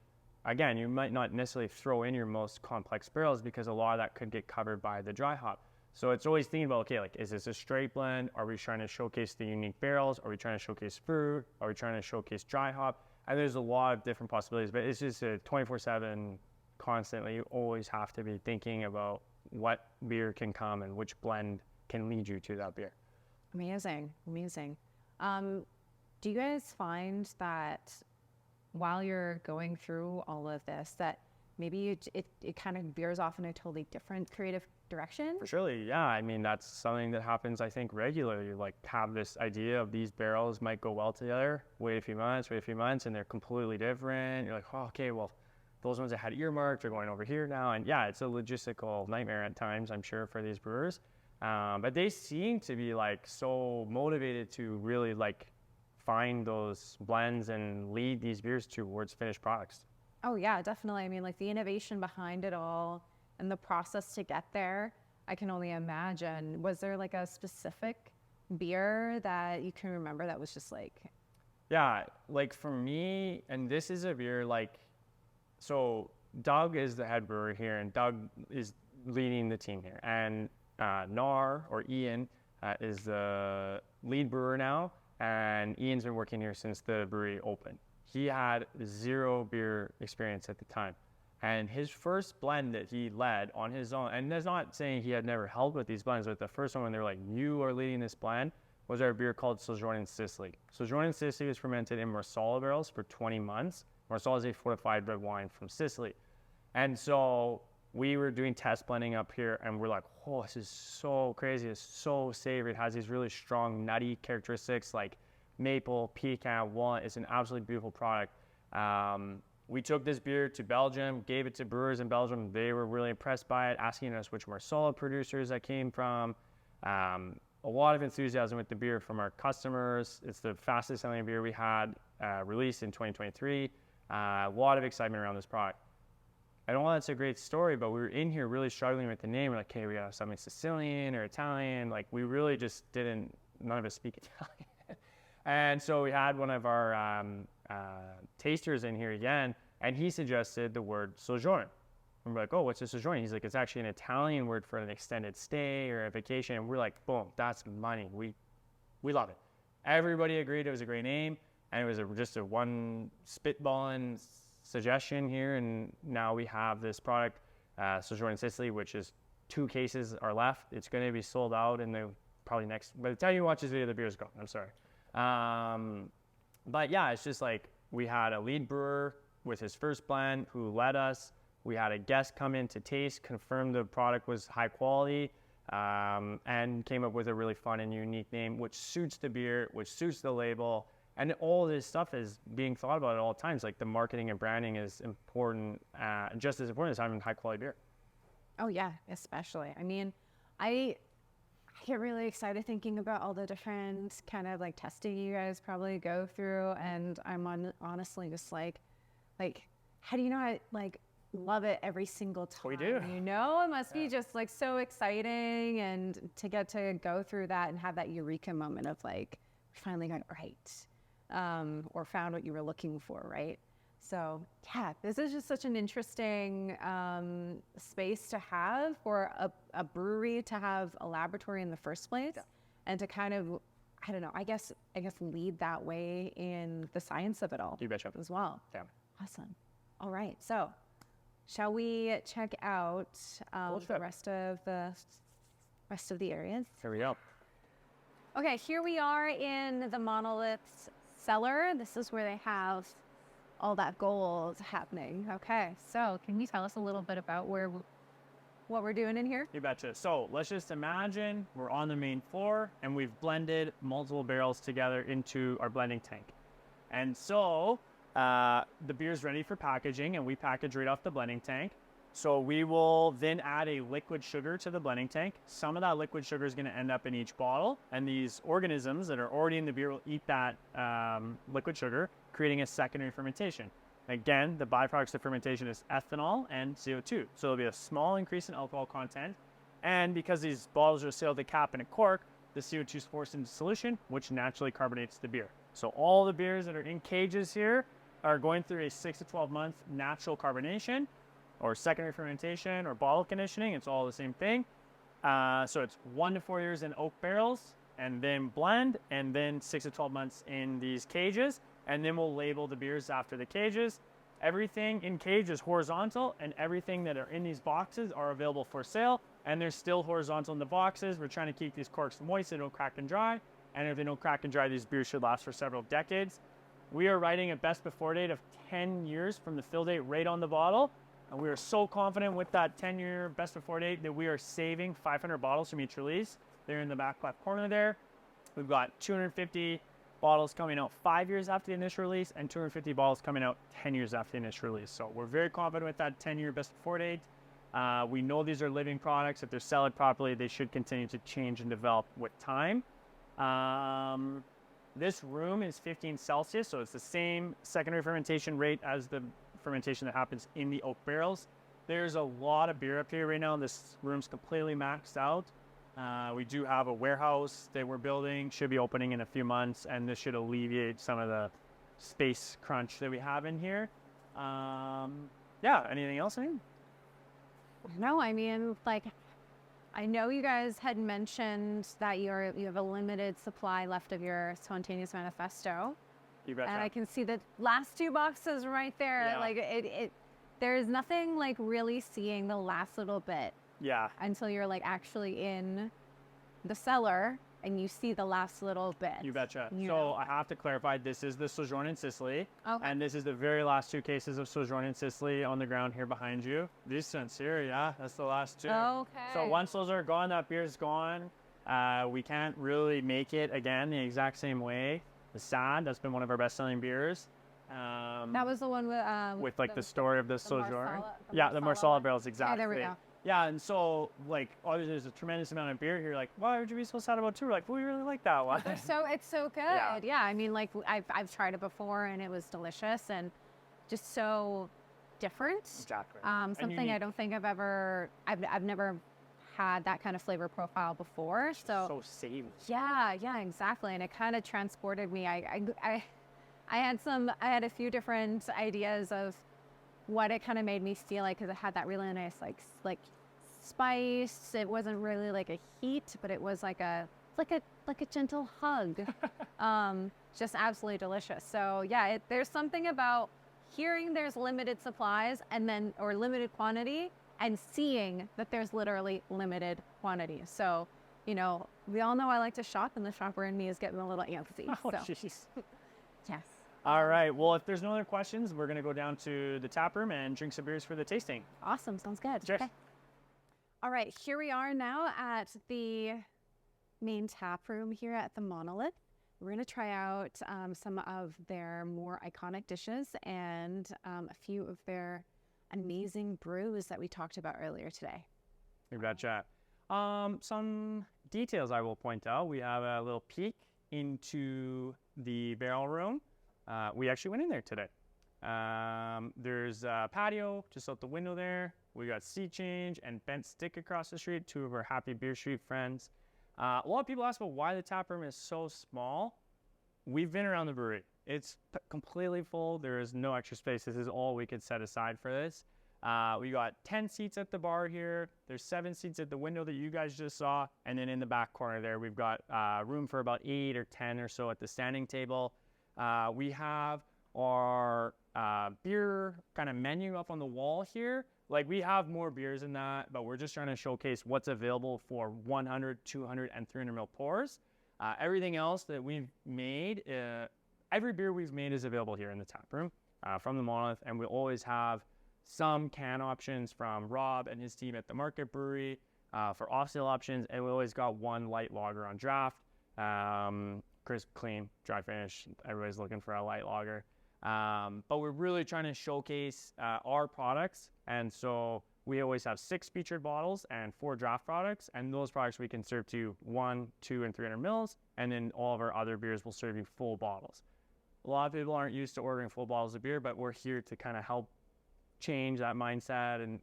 again, you might not necessarily throw in your most complex barrels because a lot of that could get covered by the dry hop. So it's always thinking about, okay, like, is this a straight blend? Are we trying to showcase the unique barrels? Are we trying to showcase fruit? Are we trying to showcase dry hop? And there's a lot of different possibilities, but it's just a 24/7 constantly. You always have to be thinking about what beer can come and which blend can lead you to that beer. Amazing. Do you guys find that while you're going through all of this, that maybe it kind of veers off in a totally different creative direction? For sure, yeah. I mean, that's something that happens, I think, regularly. You like have this idea of these barrels might go well together. Wait a few months, and they're completely different. You're like, oh, okay, well, those ones I had earmarked are going over here now. And yeah, it's a logistical nightmare at times, I'm sure, for these brewers. But they seem to be like so motivated to really like find those blends and lead these beers towards finished products. Oh yeah, definitely. I mean, like the innovation behind it all and the process to get there, I can only imagine. Was there like a specific beer that you can remember that was just like... Yeah, like for me, and this is a beer like, so Doug is the head brewer here, and Doug is leading the team here. And Nar, or Ian, is the lead brewer now, and Ian's been working here since the brewery opened. He had zero beer experience at the time. And his first blend that he led on his own, and that's not saying he had never helped with these blends, but the first one when they were like, you are leading this blend, was our beer called Sojourn in Sicily. Sojourn in Sicily was fermented in Marsala barrels for 20 months. Marsala is a fortified red wine from Sicily. And so we were doing test blending up here, and we're like, oh, this is so crazy. It's so savory. It has these really strong nutty characteristics like maple, pecan, walnut. It's an absolutely beautiful product. We took this beer to Belgium, gave it to brewers in Belgium. They were really impressed by it, asking us which Marsala producers that came from. A lot of enthusiasm with the beer from our customers. It's the fastest selling beer we had released in 2023. A lot of excitement around this product. And all that's a great story, but we were in here really struggling with the name. We're like, okay, we got something Sicilian or Italian. Like, we really just none of us speak Italian. And so we had one of our tasters in here again, and he suggested the word sojourn. And we're like, oh, what's a sojourn? He's like, it's actually an Italian word for an extended stay or a vacation. And we're like, boom, that's money. We love it. Everybody agreed it was a great name, and it was just a one spitballing suggestion here, and now we have this product, Sojourn in Sicily, which is 2 cases are left. It's going to be sold out in the probably next, by the time you watch this video, the beer's gone. I'm sorry. But yeah, it's just like we had a lead brewer with his first blend who led us. We had a guest come in to taste, confirm the product was high quality, and came up with a really fun and unique name, which suits the beer, which suits the label. And all this stuff is being thought about at all times. Like the marketing and branding is important, just as important as having high quality beer. Oh yeah, especially. I mean, I get really excited thinking about all the different kind of like testing you guys probably go through, and I'm honestly just like, how do you not like love it every single time? We do. You know, it must be just like so exciting, and to get to go through that and have that eureka moment of like, we finally got it right. Or found what you were looking for, right? So yeah, this is just such an interesting space to have for a brewery to have a laboratory in the first place, and to kind of, I don't know, I guess lead that way in the science of it all. You betcha. As well. Yeah. Awesome. All right, so shall we check out the trip. rest of the areas? Here we go. Okay, here we are in the Monolith's cellar. This is where they have all that gold happening. Okay, so can you tell us a little bit about what we're doing in here? You betcha. So let's just imagine we're on the main floor and we've blended multiple barrels together into our blending tank. And so the beer's ready for packaging, and we package right off the blending tank. So we will then add a liquid sugar to the blending tank. Some of that liquid sugar is going to end up in each bottle, and these organisms that are already in the beer will eat that liquid sugar, creating a secondary fermentation. Again, the byproducts of fermentation is ethanol and CO2. So there'll be a small increase in alcohol content. And because these bottles are sealed with a cap and a cork, the CO2 is forced into solution, which naturally carbonates the beer. So all the beers that are in cages here are going through a 6 to 12 month natural carbonation, or secondary fermentation, or bottle conditioning. It's all the same thing. So it's 1 to 4 years in oak barrels, and then blend, and then 6 to 12 months in these cages. And then we'll label the beers after the cages. Everything in cage is horizontal, and everything that are in these boxes are available for sale. And they're still horizontal in the boxes. We're trying to keep these corks moist so they don't crack and dry. And if they don't crack and dry, these beers should last for several decades. We are writing a best before date of 10 years from the fill date right on the bottle. And we are so confident with that 10-year best before date that we are saving 500 bottles from each release. They're in the back left corner there. We've got 250 bottles coming out 5 years after the initial release, and 250 bottles coming out 10 years after the initial release. So we're very confident with that 10-year best before date. We know these are living products. If they're sold properly, they should continue to change and develop with time. This room is 15 Celsius, so it's the same secondary fermentation rate as the fermentation that happens in the oak barrels. There's a lot of beer up here right now. This room's completely maxed out. We do have a warehouse that we're building, should be opening in a few months, and this should alleviate some of the space crunch that we have in here. Yeah, anything else? No, I mean, like, I know you guys had mentioned that you have a limited supply left of your spontaneous manifesto. You betcha. And I can see the last 2 boxes right there. Yeah. Like there's nothing like really seeing the last little bit. Yeah. Until you're like actually in the cellar and you see the last little bit. You betcha. So I have to clarify, this is the Sojourn in Sicily. Okay. And this is the very last 2 cases of Sojourn in Sicily on the ground here behind you. These ones here, yeah, that's the last 2. Okay. So once those are gone, that beer's gone. We can't really make it again the exact same way. The Sad, that's been one of our best-selling beers. That was the one with like the story of the Sojourn. The the Marsala barrels, exactly. Okay, there we go. Yeah, and so like, there's a tremendous amount of beer here. Like, why would you be so sad about 2? We're like, well, we really like that one. It's so good. Yeah, I mean, like I've tried it before and it was delicious and just so different. Exactly. Something I don't think I've never had that kind of flavor profile before. So savoury. Yeah, exactly. And it kind of transported me. I had a few different ideas of what it kind of made me feel like, because it had that really nice like spice. It wasn't really like a heat, but it was like a gentle hug. Just absolutely delicious. So yeah, there's something about hearing there's limited supplies or limited quantity, and seeing that there's literally limited quantity. So, we all know I like to shop, and the shopper in me is getting a little antsy. Oh, so. jeez. Yes. All right. Well, if there's no other questions, we're going to go down to the tap room and drink some beers for the tasting. Awesome. Sounds good. Cheers. Okay. All right. Here we are now at the main tap room here at the Monolith. We're going to try out some of their more iconic dishes and a few of their amazing brews that we talked about earlier today. You betcha. Some details I will point out. We have a little peek into the barrel room. We actually went in there today. There's a patio just out the window there. We got Sea Change and Bent Stick across the street, 2 of our Happy Beer Street friends. A lot of people ask about why the tap room is so small. We've been around the brewery. It's completely full. There is no extra space. This is all we could set aside for this. We got 10 seats at the bar here. There's 7 seats at the window that you guys just saw. And then in the back corner there, we've got room for about 8 or 10 or so at the standing table. We have our beer kind of menu up on the wall here. like we have more beers than that, but we're just trying to showcase what's available for 100, 200, and 300 ml pours. Everything else that we've made, every beer we've made is available here in the tap room from the Monolith, and we always have some can options from Rob and his team at the Market Brewery for off-sale options, and we always got one light lager on draft. Crisp, clean, dry finish. Everybody's looking for a light lager. But we're really trying to showcase our products, and so we always have 6 featured bottles and 4 draft products, and those products we can serve to 1, 2, and 300 mils, and then all of our other beers will serve you full bottles. A lot of people aren't used to ordering full bottles of beer, but we're here to kind of help change that mindset and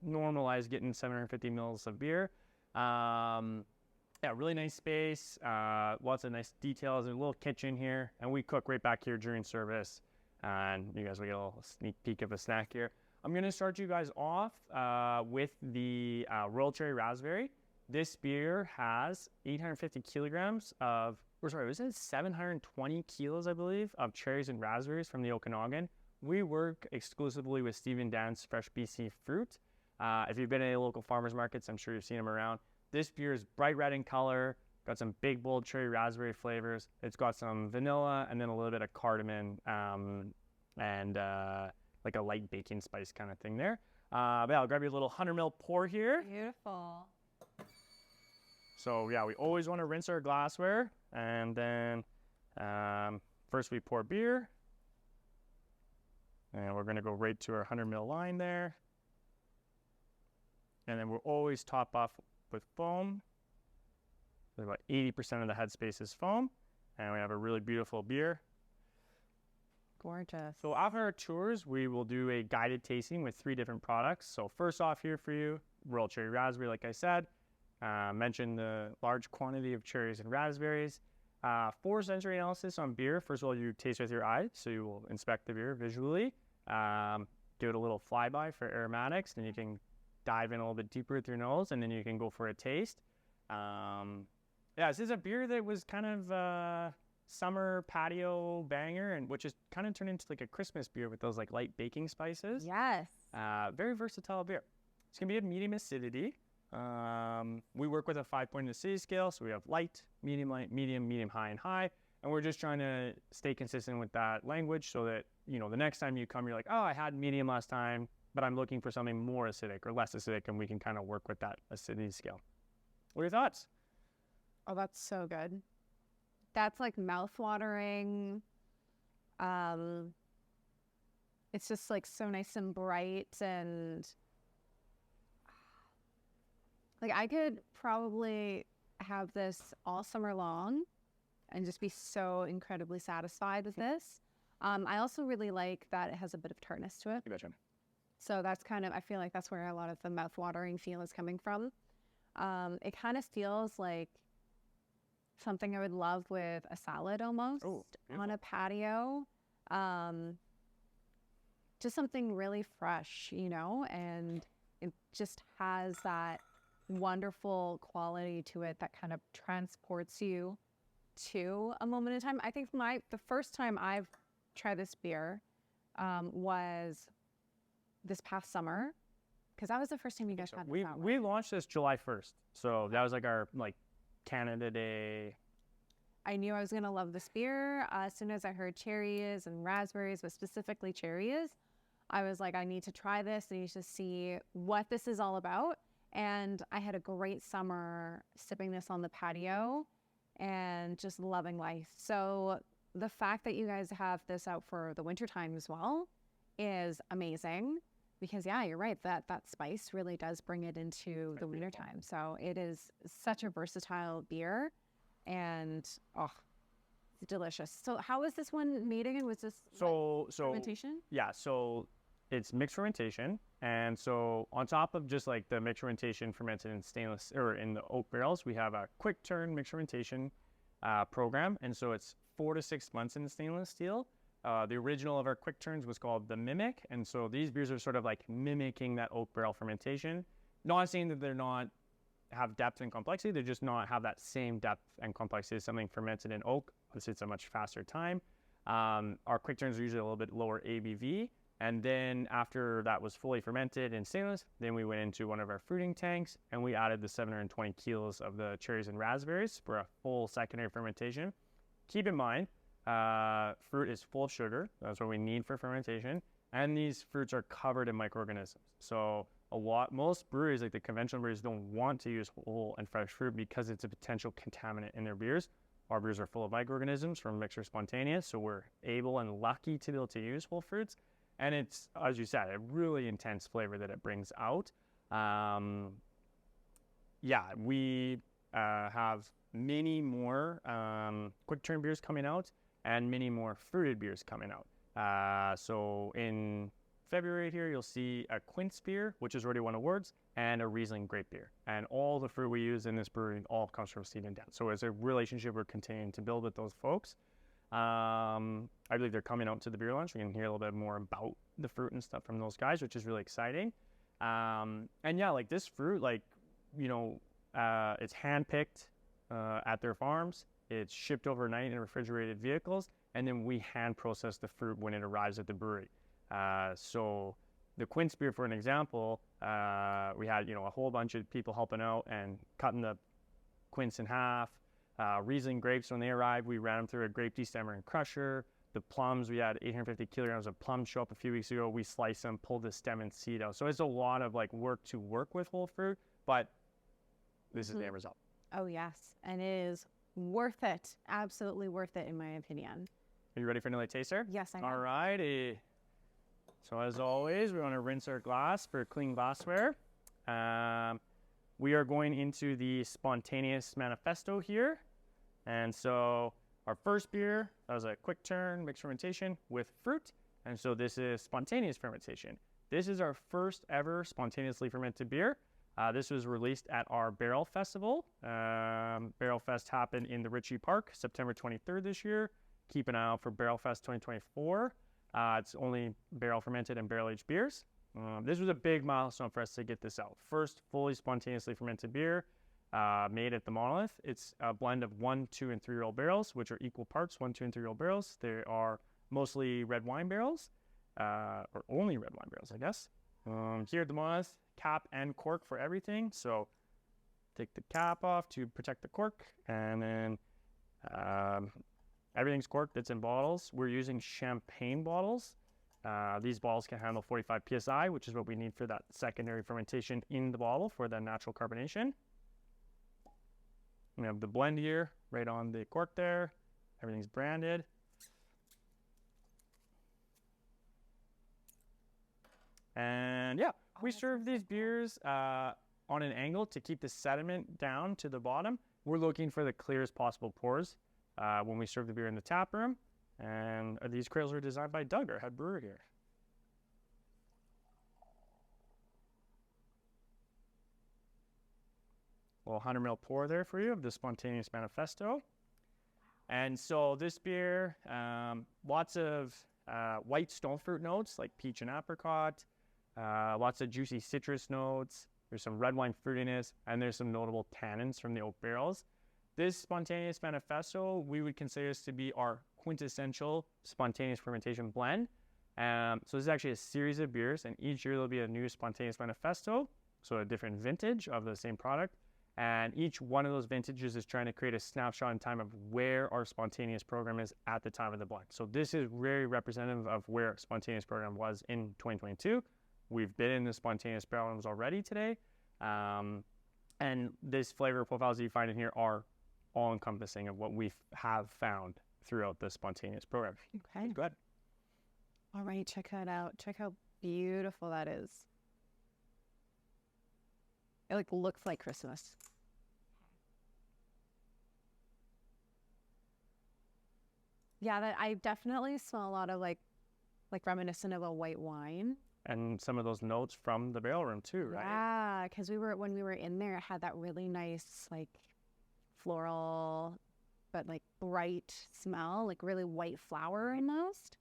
normalize getting 750 mils of beer. Yeah, really nice space, lots of nice details, a little kitchen here, and we cook right back here during service, and you guys will get a little sneak peek of a snack here. I'm going to start you guys off with the Royal Cherry Raspberry. This beer has 850 kilograms of, or sorry, was it 720 kilos, I believe, of cherries and raspberries from the Okanagan. We work exclusively with Stephen Dan's Fresh BC fruit. If you've been to any local farmers markets, I'm sure you've seen them around. This beer is bright red in color, got some big, bold cherry raspberry flavors. It's got some vanilla and then a little bit of cardamom and like a light baking spice kind of thing there. But yeah, I'll grab you a little 100 ml pour here. Beautiful. So yeah, we always want to rinse our glassware. And then first we pour beer. And we're going to go right to our 100 ml line there. And then we'll always top off with foam. So about 80% of the headspace is foam, and we have a really beautiful beer. Gorgeous. So after our tours, we will do a guided tasting with 3 different products. So first off here for you, Royal Cherry Raspberry, like I said. Mentioned the large quantity of cherries and raspberries. 4 sensory analysis on beer. First of all, you taste with your eyes, so you will inspect the beer visually. Do it a little flyby for aromatics, then you can dive in a little bit deeper with your nose, and then you can go for a taste. Yeah, this is a beer that was kind of a summer patio banger, and which is kind of turned into like a Christmas beer with those like light baking spices. Yes. Very versatile beer. It's gonna be a medium acidity. We work with a 5-point acidity scale, so we have light, medium, high, and high, and we're just trying to stay consistent with that language so that, you know, the next time you come, you're like, oh, I had medium last time, but I'm looking for something more acidic or less acidic, and we can kind of work with that acidity scale. What are your thoughts? Oh, that's so good. That's like mouth-watering. It's just like so nice and bright, and like I could probably have this all summer long and just be so incredibly satisfied with this. I also really like that it has a bit of tartness to it. You betcha. So that's kind of, I feel like that's where a lot of the mouth-watering feel is coming from. It kind of feels like something I would love with a salad almost on a patio. Just something really fresh, you know, and it just has that wonderful quality to it that kind of transports you to a moment in time. I think the first time I've tried this beer was this past summer, because that was the first time you guys had this out. We launched this July 1st, so that was like our Canada Day. I knew I was gonna love this beer as soon as I heard cherries and raspberries, but specifically cherries. I was like, I need to try this. I need to see what this is all about. And I had a great summer sipping this on the patio and just loving life. So the fact that you guys have this out for the wintertime as well is amazing, because yeah, you're right, that spice really does bring it into the wintertime. So it is such a versatile beer, and it's delicious. So how was this one made again? Was this fermentation? Yeah, so it's mixed fermentation, and so on top of just like the mixed fermentation fermented in stainless or in the oak barrels, we have a quick turn mixed fermentation program, and so it's 4 to 6 months in stainless steel. The original of our quick turns was called the Mimic, and so these beers are sort of like mimicking that oak barrel fermentation. Not saying that they're not have depth and complexity, they just not have that same depth and complexity as something fermented in oak. Obviously, it's a much faster time. Our quick turns are usually a little bit lower ABV, And then after that was fully fermented in stainless, then we went into one of our fruiting tanks and we added the 720 kilos of the cherries and raspberries for a full secondary fermentation. Keep in mind, fruit is full of sugar. That's what we need for fermentation. And these fruits are covered in microorganisms. So most breweries, like the conventional breweries, don't want to use whole and fresh fruit because it's a potential contaminant in their beers. Our beers are full of microorganisms from mixer spontaneous, so we're able and lucky to be able to use whole fruits. And it's, as you said, a really intense flavor that it brings out. We have many more quick turn beers coming out and many more fruited beers coming out. So in February here, you'll see a quince beer, which has already won awards, and a Riesling grape beer. And all the fruit we use in this brewery all comes from Steve and Dan. So it's a relationship we're continuing to build with those folks. I believe they're coming out to the beer launch. We can hear a little bit more about the fruit and stuff from those guys, which is really exciting. And yeah, like this fruit, it's handpicked at their farms. It's shipped overnight in refrigerated vehicles, and then we hand process the fruit when it arrives at the brewery. So the quince beer, for an example, we had a whole bunch of people helping out and cutting the quince in half. Riesling grapes, when they arrived, we ran them through a grape destemmer and crusher. The plums, we had 850 kilograms of plums show up a few weeks ago. We sliced them, pulled the stem and seed out. So it's a lot of work to work with whole fruit, but this is the end result. Oh, yes. And it is worth it. Absolutely worth it, in my opinion. Are you ready for another taster? Yes, I am. All righty. So as always, we want to rinse our glass for clean glassware. We are going into the Spontaneous Manifesto here. And so our first beer, that was a quick turn mixed fermentation with fruit. And so this is spontaneous fermentation. This is our first ever spontaneously fermented beer. This was released at our Barrel Festival. Barrel Fest happened in the Ritchie Park, September 23rd this year. Keep an eye out for Barrel Fest 2024. It's only barrel fermented and barrel aged beers. This was a big milestone for us to get this out. First fully spontaneously fermented beer made at the Monolith. It's a blend of 1, 2, and 3-year-old barrels, which are equal parts 1, 2, and 3-year-old barrels. They are mostly red wine barrels, or only red wine barrels, I guess. Here at the Monolith, cap and cork for everything. So take the cap off to protect the cork, and then everything's corked. It's in bottles. We're using champagne bottles. These bottles can handle 45 psi, which is what we need for that secondary fermentation in the bottle for the natural carbonation. We have the blend here right on the cork there. Everything's branded. And yeah, we serve these beers on an angle to keep the sediment down to the bottom. We're looking for the clearest possible pours when we serve the beer in the tap room. And these cradles were designed by Doug, our head brewer here. A little 100 ml pour there for you of the Spontaneous Manifesto. And so this beer, lots of white stone fruit notes like peach and apricot, lots of juicy citrus notes. There's some red wine fruitiness, and there's some notable tannins from the oak barrels. This Spontaneous Manifesto, we would consider this to be our quintessential spontaneous fermentation blend. So this is actually a series of beers, and each year there'll be a new Spontaneous Manifesto, so a different vintage of the same product. And each one of those vintages is trying to create a snapshot in time of where our spontaneous program is at the time of the blend. So this is very representative of where our spontaneous program was in 2022. We've been in the spontaneous programs already today. And these flavor profiles that you find in here are all encompassing of what we have found throughout the spontaneous program. Okay. Go ahead. All right, check that out. Check how beautiful that is. It looks like Christmas. Yeah, that I definitely smell a lot of like reminiscent of a white wine. And some of those notes from the barrel room too, right? Yeah, because when we were in there, it had that really nice floral, but bright smell, really white flower almost.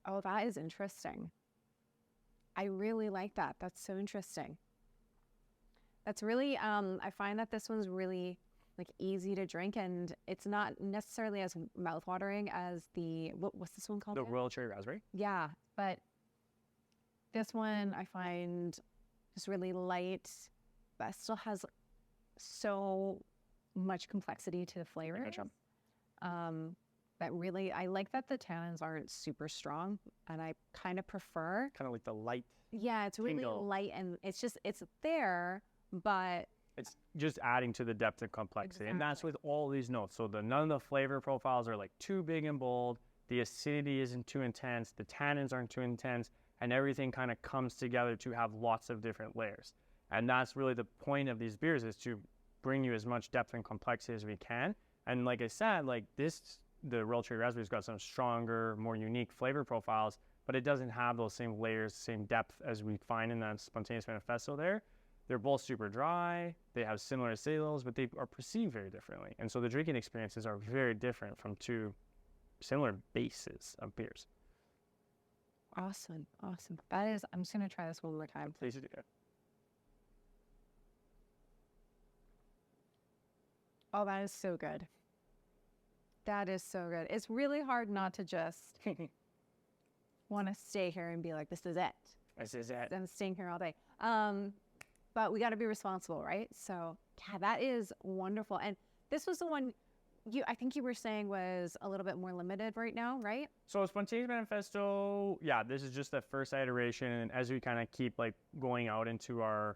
Oh, that is interesting. I really like that. That's so interesting. That's really, I find that this one's really like easy to drink, and it's not necessarily as mouthwatering as what's this one called? The again? Royal Cherry Raspberry. Yeah, but this one I find just really light, but still has so much complexity to the flavor. But really, I like that the tannins aren't super strong, and I kind of prefer. Kind of like the light. Yeah, it's really Tingle. light, and it's there, but It's just adding to the depth and complexity. And that's Exactly. with all these notes. So none of the flavor profiles are like too big and bold. The acidity isn't too intense. The tannins aren't too intense. And everything kind of comes together to have lots of different layers. And that's really the point of these beers, is to bring you as much depth and complexity as we can. And like I said, like the Royal Cherry Raspberry's got some stronger, more unique flavor profiles, but it doesn't have those same layers, same depth as we find in that Spontaneous Manifesto there. They're both super dry. They have similar acidity levels, but they are perceived very differently. And so the drinking experiences are very different from two similar bases of beers. awesome. That is, I'm just gonna try this one more time. Please do. Oh, that is so good. That is so good. It's really hard not to just want to stay here and be like, this is it. This is it. I'm staying here all day. But we got to be responsible, right? So yeah, that is wonderful. And this was the one I think you were saying was a little bit more limited right now, right? So Spontaneous Manifesto, yeah, this is just the first iteration. And as we kind of keep like going out into our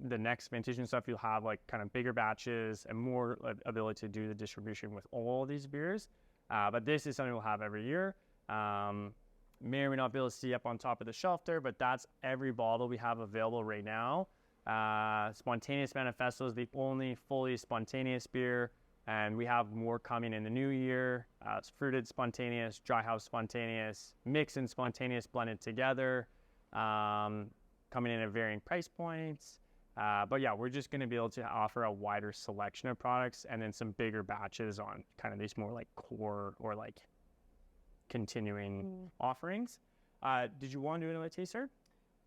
the next vintage and stuff, you'll have like kind of bigger batches and more ability to do the distribution with all these beers. But this is something we'll have every year. May or may not be able to see up on top of the shelf there, but that's every bottle we have available right now. Spontaneous Manifesto is the only fully spontaneous beer. And we have more coming in the new year. It's fruited spontaneous, dry house spontaneous, mixed and spontaneous blended together, coming in at varying price points. But yeah, we're just going to be able to offer a wider selection of products and then some bigger batches on kind of these more like core or like continuing offerings. Did you want to do another taster?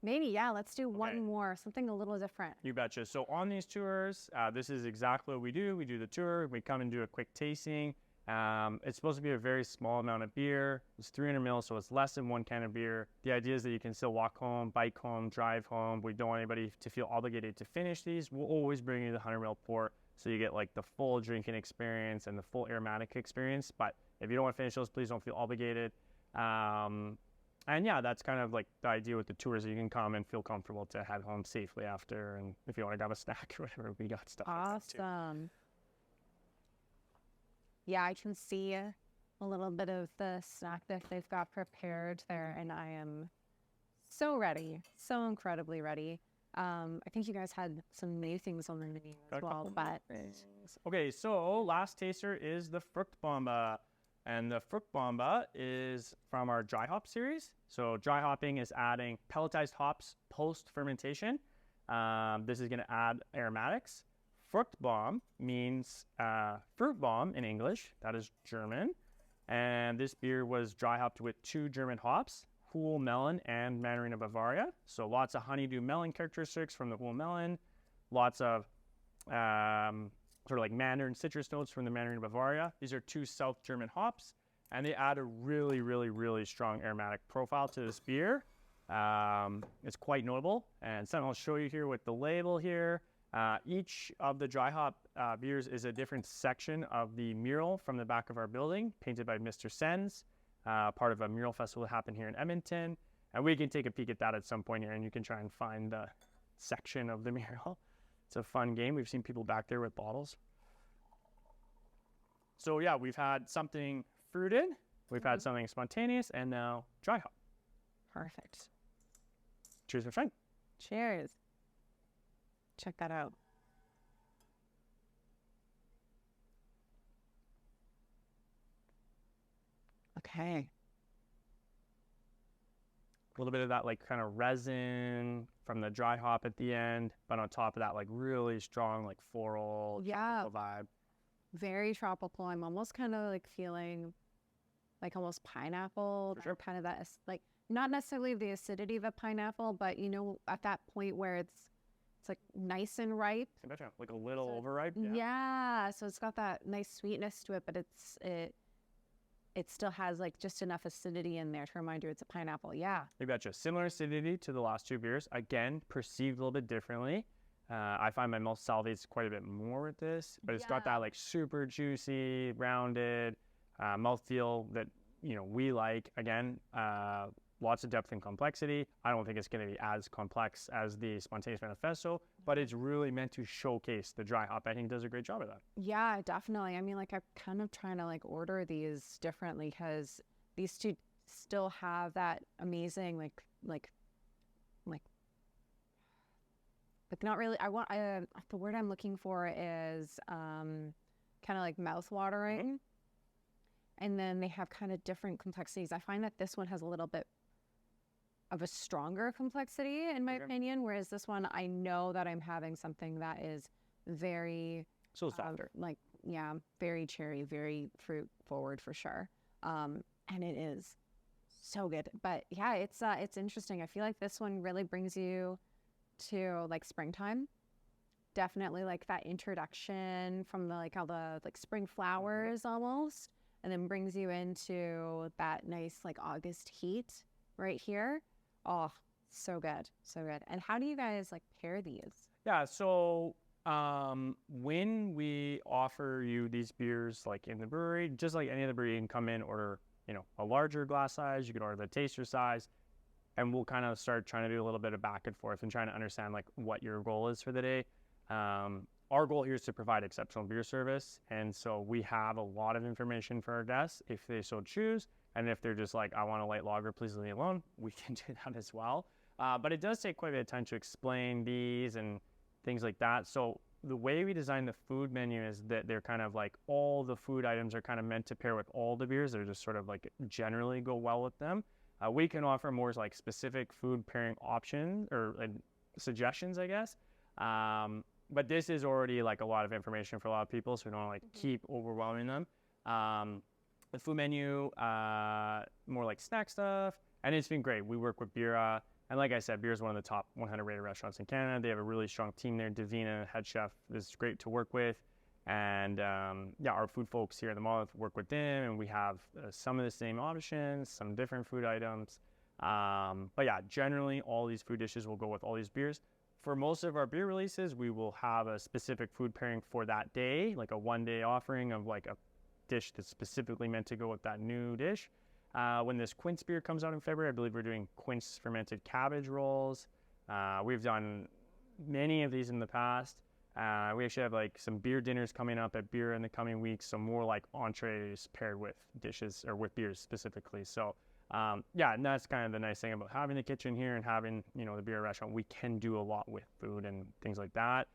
Maybe, yeah. Let's do Okay. one more, something a little different. You betcha. So on these tours, this is exactly what we do. We do the tour. We come and do a quick tasting. It's supposed to be a very small amount of beer. It's 300 mils, so it's less than 1 can of beer. The idea is that you can still walk home, bike home, drive home. We don't want anybody to feel obligated to finish these. We'll always bring you the 100 mil port, so you get like the full drinking experience and the full aromatic experience. But if you don't want to finish those, please don't feel obligated. And yeah, that's kind of like the idea with the tours. You can come and feel comfortable to head home safely after. And if you want to grab a snack or whatever, we got stuff like that too. Awesome. Yeah, I can see a little bit of the snack that they've got prepared there, and I am so ready, so incredibly ready. I think you guys had some new things on the menu Got as a well, couple but things. Okay, so last taster is the Fruchtbombe. And the Fruchtbombe is from our dry hop series. So dry hopping is adding pelletized hops post-fermentation. This is going to add aromatics. Fruchtbombe means fruit bomb in English. That is German. And this beer was dry hopped with 2 German hops, Huel melon and Mandarin of Bavaria. So lots of honeydew melon characteristics from the Huel melon. Lots of sort of like Mandarin citrus notes from the Mandarin of Bavaria. These are 2 South German hops, and they add a really, really, really strong aromatic profile to this beer. It's quite notable, and something I'll show you here with the label here. Each of the dry hop beers is a different section of the mural from the back of our building, painted by Mr. Sens, part of a mural festival that happened here in Edmonton. And we can take a peek at that at some point here, and you can try and find the section of the mural. It's a fun game. We've seen people back there with bottles. So yeah, we've had something fruited, we've had something spontaneous, and now dry hop. perfect. Cheers, my friend. Cheers. Check that out. Okay. A little bit of that like kind of resin from the dry hop at the end, but on top of that, like really strong, like floral Yeah. tropical vibe. Very tropical. I'm almost kind of like feeling like almost pineapple, For sure. kind of that, like not necessarily the acidity of a pineapple, but you know, at that point where it's It's like nice and ripe. I betcha. Like a little overripe. Yeah. So it's got that nice sweetness to it, but it still has like just enough acidity in there to remind you it's a pineapple. Yeah. I betcha. Similar acidity to the last two beers. Again, perceived a little bit differently. I find my mouth salivates quite a bit more with this, but it's got that like super juicy, rounded mouthfeel that, you know, we like. Again, lots of depth and complexity. I don't think it's going to be as complex as the Spontaneous Manifesto, but it's really meant to showcase the dry hop. I think it does a great job of that. Yeah, definitely. I mean, like I'm kind of trying to like order these differently because these two still have that amazing like not really. The word I'm looking for is kind of like mouth watering. And then they have kind of different complexities. I find that this one has a little bit of a stronger complexity in my opinion, whereas this one, I know that I'm having something that is very softer. Very cherry, very fruit forward for sure. And it is so good. But yeah, it's interesting. I feel like this one really brings you to like springtime. Definitely like that introduction from the like all the like spring flowers almost, and then brings you into that nice like August heat right here. Oh, so good, so good. And how do you guys like pair these? Yeah, so when we offer you these beers like in the brewery, just like any other brewery, you can come in, order, you know, a larger glass size, you can order the taster size, and we'll kind of start trying to do a little bit of back and forth and trying to understand like what your goal is for the day. Our goal here is to provide exceptional beer service, and so we have a lot of information for our guests if they so choose. And if they're just like, I want a light lager, please leave me alone, we can do that as well. But it does take quite a bit of time to explain these and things like that. So the way we design the food menu is that they're kind of like all the food items are kind of meant to pair with all the beers. They're just sort of like generally go well with them. We can offer more like specific food pairing options or suggestions, I guess. But this is already like a lot of information for a lot of people, so we don't want to like keep overwhelming them. The food menu, more like snack stuff, and it's been great. We work with Bira, and like I said, Bira is one of the top 100 rated restaurants in Canada. They have a really strong team there. Davina, head chef, is great to work with, and our food folks here at the Monolith work with them, and we have some of the same options, some different food items. But yeah, generally all these food dishes will go with all these beers. For most of our beer releases, we will have a specific food pairing for that day, like a one-day offering of like a dish that's specifically meant to go with that new dish. When this quince beer comes out in February, I believe we're doing quince fermented cabbage rolls. We've done many of these in the past. We actually have like some beer dinners coming up at Beer in the coming weeks, so more like entrees paired with dishes or with beers specifically. So and that's kind of the nice thing about having the kitchen here and having, you know, the beer restaurant. We can do a lot with food and things like that.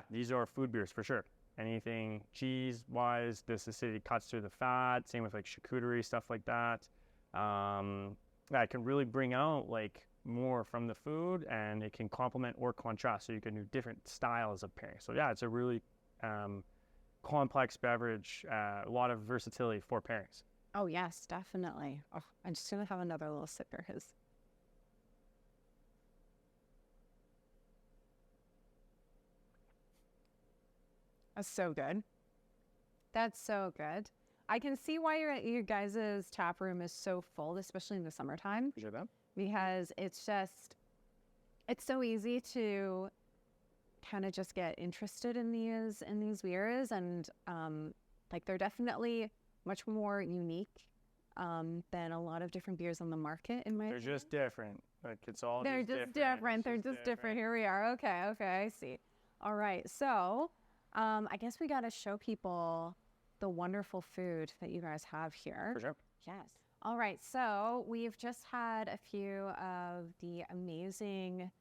These are food beers for sure. Anything cheese-wise, this acidity cuts through the fat. Same with like charcuterie, stuff like that. It can really bring out like more from the food, and it can complement or contrast. So you can do different styles of pairing. So yeah, it's a really complex beverage. A lot of versatility for pairings. Oh yes, definitely. Oh, I'm just gonna have another little sip here. That's so good. That's so good. I can see why your guys' tap room is so full, especially in the summertime. Appreciate that. Because it's so easy to kind of just get interested in these beers, and like they're definitely much more unique than a lot of different beers on the market. They're just different. Like it's all. They're just different. They're just different. Here we are. Okay, I see. All right, so. I guess we got to show people the wonderful food that you guys have here. For sure. Yes. All right. So we've just had a few of the amazing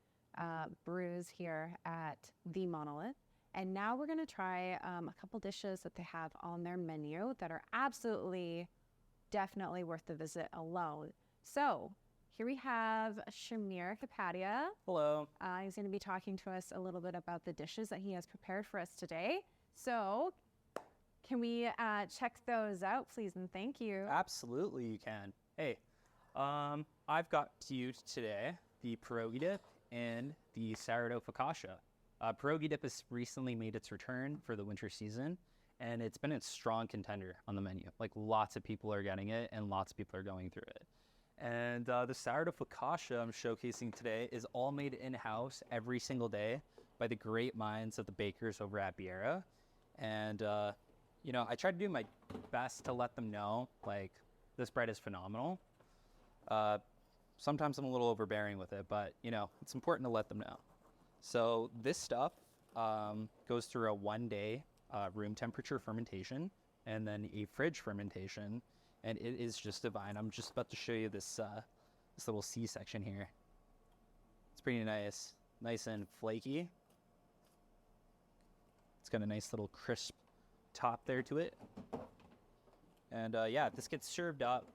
brews here at the Monolith. And now we're going to try a couple dishes that they have on their menu that are absolutely, definitely worth the visit alone. So here we have Shamir Kapadia. Hello. He's going to be talking to us a little bit about the dishes that he has prepared for us today. So can we check those out, please, and thank you. Absolutely, you can. Hey, I've got to you today the pierogi dip and the sourdough focaccia. Pierogi dip has recently made its return for the winter season, and it's been a strong contender on the menu. Like, lots of people are getting it, and lots of people are going through it. And the sourdough focaccia I'm showcasing today is all made in-house every single day by the great minds of the bakers over at Biera. And, you know, I try to do my best to let them know, like, this bread is phenomenal. Sometimes I'm a little overbearing with it, but, you know, it's important to let them know. So this stuff goes through a 1-day room temperature fermentation and then a fridge fermentation, and it is just divine. I'm just about to show you this this little C section here. It's pretty nice and flaky. It's got a nice little crisp top there to it. And yeah, this gets served up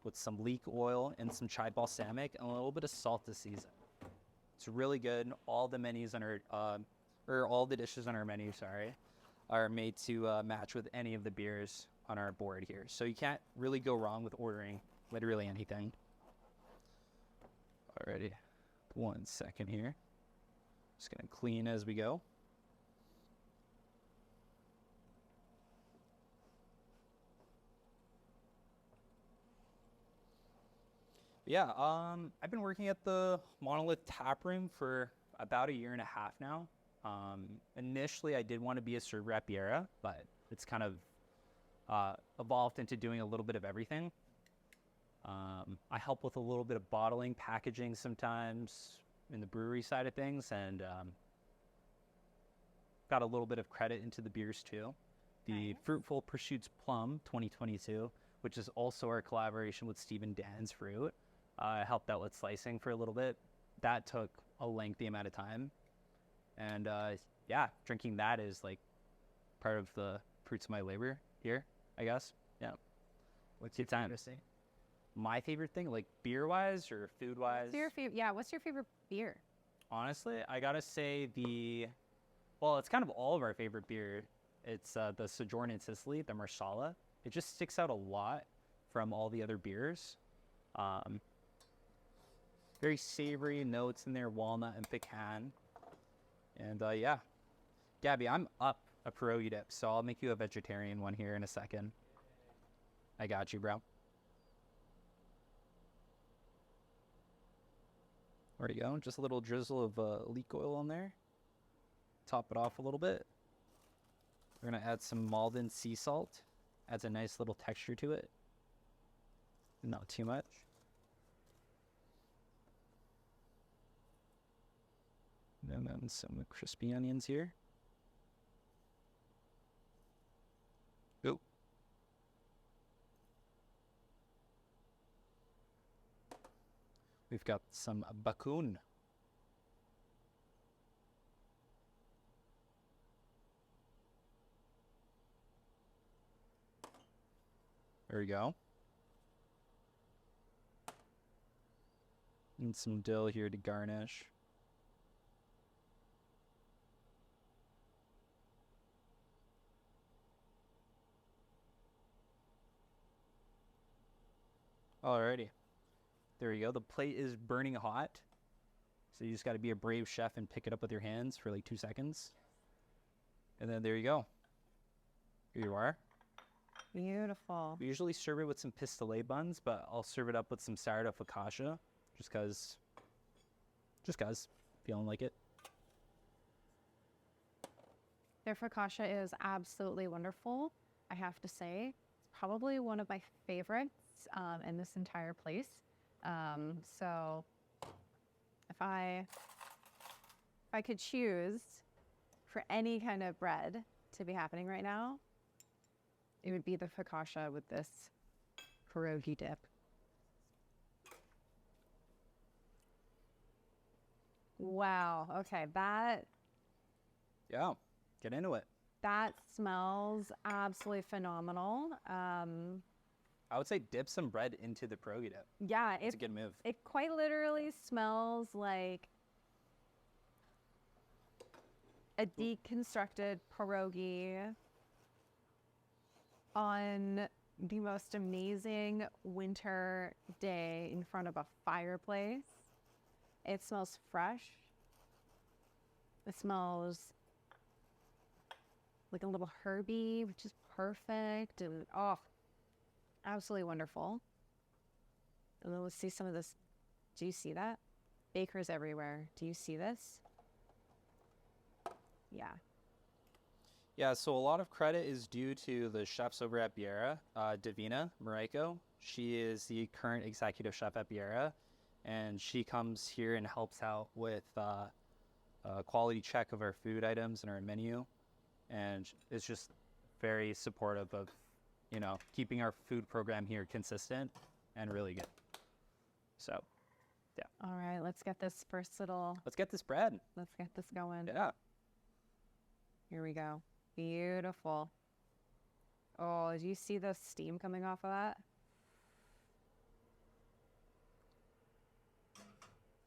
with some leek oil and some chai balsamic and a little bit of salt to season. It's really good. All the menus on our, or all the dishes on our menu, sorry, are made to match with any of the beers on our board here. So you can't really go wrong with ordering literally anything. Alrighty, 1 second here. Just gonna clean as we go. Yeah, I've been working at the Monolith taproom for about 1.5 years now. Initially, I did want to be a server at Biera, but it's kind of evolved into doing a little bit of everything. I help with a little bit of bottling, packaging sometimes in the brewery side of things, and got a little bit of credit into the beers too. The Fruitful Pursuits Plum 2022, which is also our collaboration with Stephen Dan's Fruit. I helped out with slicing for a little bit. That took a lengthy amount of time. And yeah, drinking that is like part of the fruits of my labor here, I guess. Yeah. What's your favorite thing? My favorite thing, like beer-wise or food-wise? What's your favorite beer? Honestly, I gotta say well, it's kind of all of our favorite beer. It's the Sojourn in Sicily, the Marsala. It just sticks out a lot from all the other beers. Very savory notes in there, walnut and pecan. And yeah, Gabby, I'm up a pierogi dip, so I'll make you a vegetarian one here in a second. I got you, bro. There you go. Just a little drizzle of leek oil on there. Top it off a little bit. We're gonna add some Malden sea salt. Adds a nice little texture to it. Not too much. And then some crispy onions here. Go. We've got some bakun. There we go. And some dill here to garnish. Alrighty. There you go. The plate is burning hot. So you just got to be a brave chef and pick it up with your hands for like 2 seconds. And then there you go. Here you are. Beautiful. We usually serve it with some pistolet buns, but I'll serve it up with some sourdough focaccia just cause feeling like it. Their focaccia is absolutely wonderful, I have to say. It's probably one of my favorites in this entire place. So if I could choose for any kind of bread to be happening right now, it would be the focaccia with this pierogi dip. Wow. Okay, Yeah, get into it. that smells absolutely phenomenal. I would say dip some bread into the pierogi dip. Yeah, It's a good move. it quite literally smells like a deconstructed pierogi on the most amazing winter day in front of a fireplace. It smells fresh. It smells like a little herby, which is perfect. And oh, absolutely wonderful. And then let's see some of this. Do you see that? Bakers everywhere. Do you see this? Yeah. Yeah, so a lot of credit is due to the chefs over at Biera, Davina Mareko. She is the current executive chef at Biera, and she comes here and helps out with a quality check of our food items and our menu, and is just very supportive of, you know, keeping our food program here consistent and really good. So, yeah. All right, let's get this first little, Let's get this bread. let's get this going. Yeah. Here we go. Beautiful. Oh, do you see the steam coming off of that?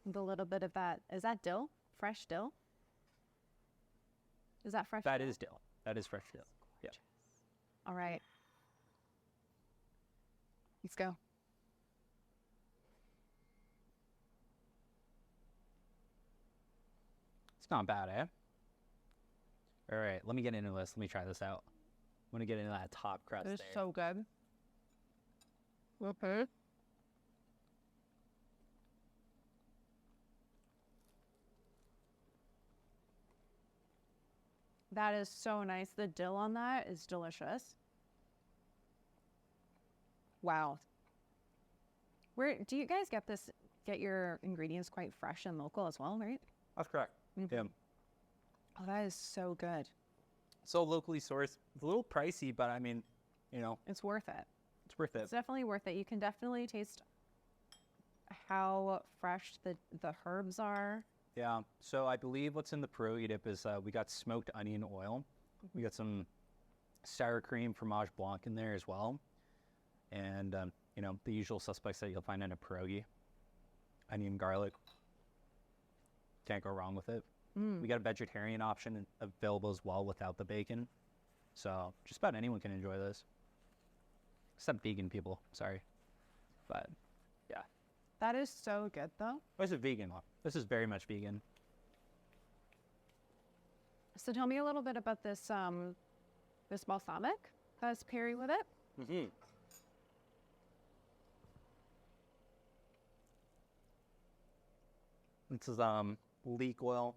With a little bit of that. Is that dill? Fresh dill? Is that fresh That dill? is dill. That is fresh dill. Yeah. All right. Let's go. It's not bad, eh? All right, let me get into this. Let me try this out. I want to get into that top crust It's there. so good. Okay. That is so nice. The dill on that is delicious. Wow. Where do you guys get this? Get your ingredients quite fresh and local as well, right? That's correct. Yeah. Oh, that is so good. So locally sourced. It's a little pricey, but I mean, you know, It's worth it. it's worth it. It's definitely worth it. You can definitely taste how fresh the herbs are. Yeah. So I believe what's in the pierogi dip is we got smoked onion oil. We got some sour cream fromage blanc in there as well. And, you know, the usual suspects that you'll find in a pierogi. Onion, garlic. Can't go wrong with it. We got a vegetarian option available as well without the bacon. So just about anyone can enjoy this. Except vegan people, sorry. But yeah. That is so good, though. This is vegan. This is very much vegan. So tell me a little bit about this this balsamic that's pairing with it. Mm-hmm. This is leek oil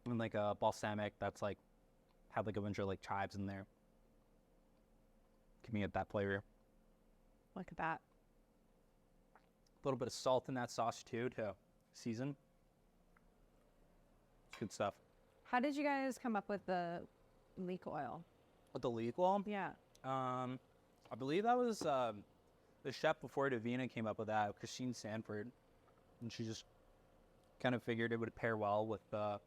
and like a balsamic that's like had like a bunch of like chives in there. Giving it that flavor. Look at that. A little bit of salt in that sauce too to season. It's good stuff. How did you guys come up with the leek oil? With the leek oil, Yeah. I believe that was the chef before Davina came up with that, Christine Sanford, and she just kind of figured it would pair well with the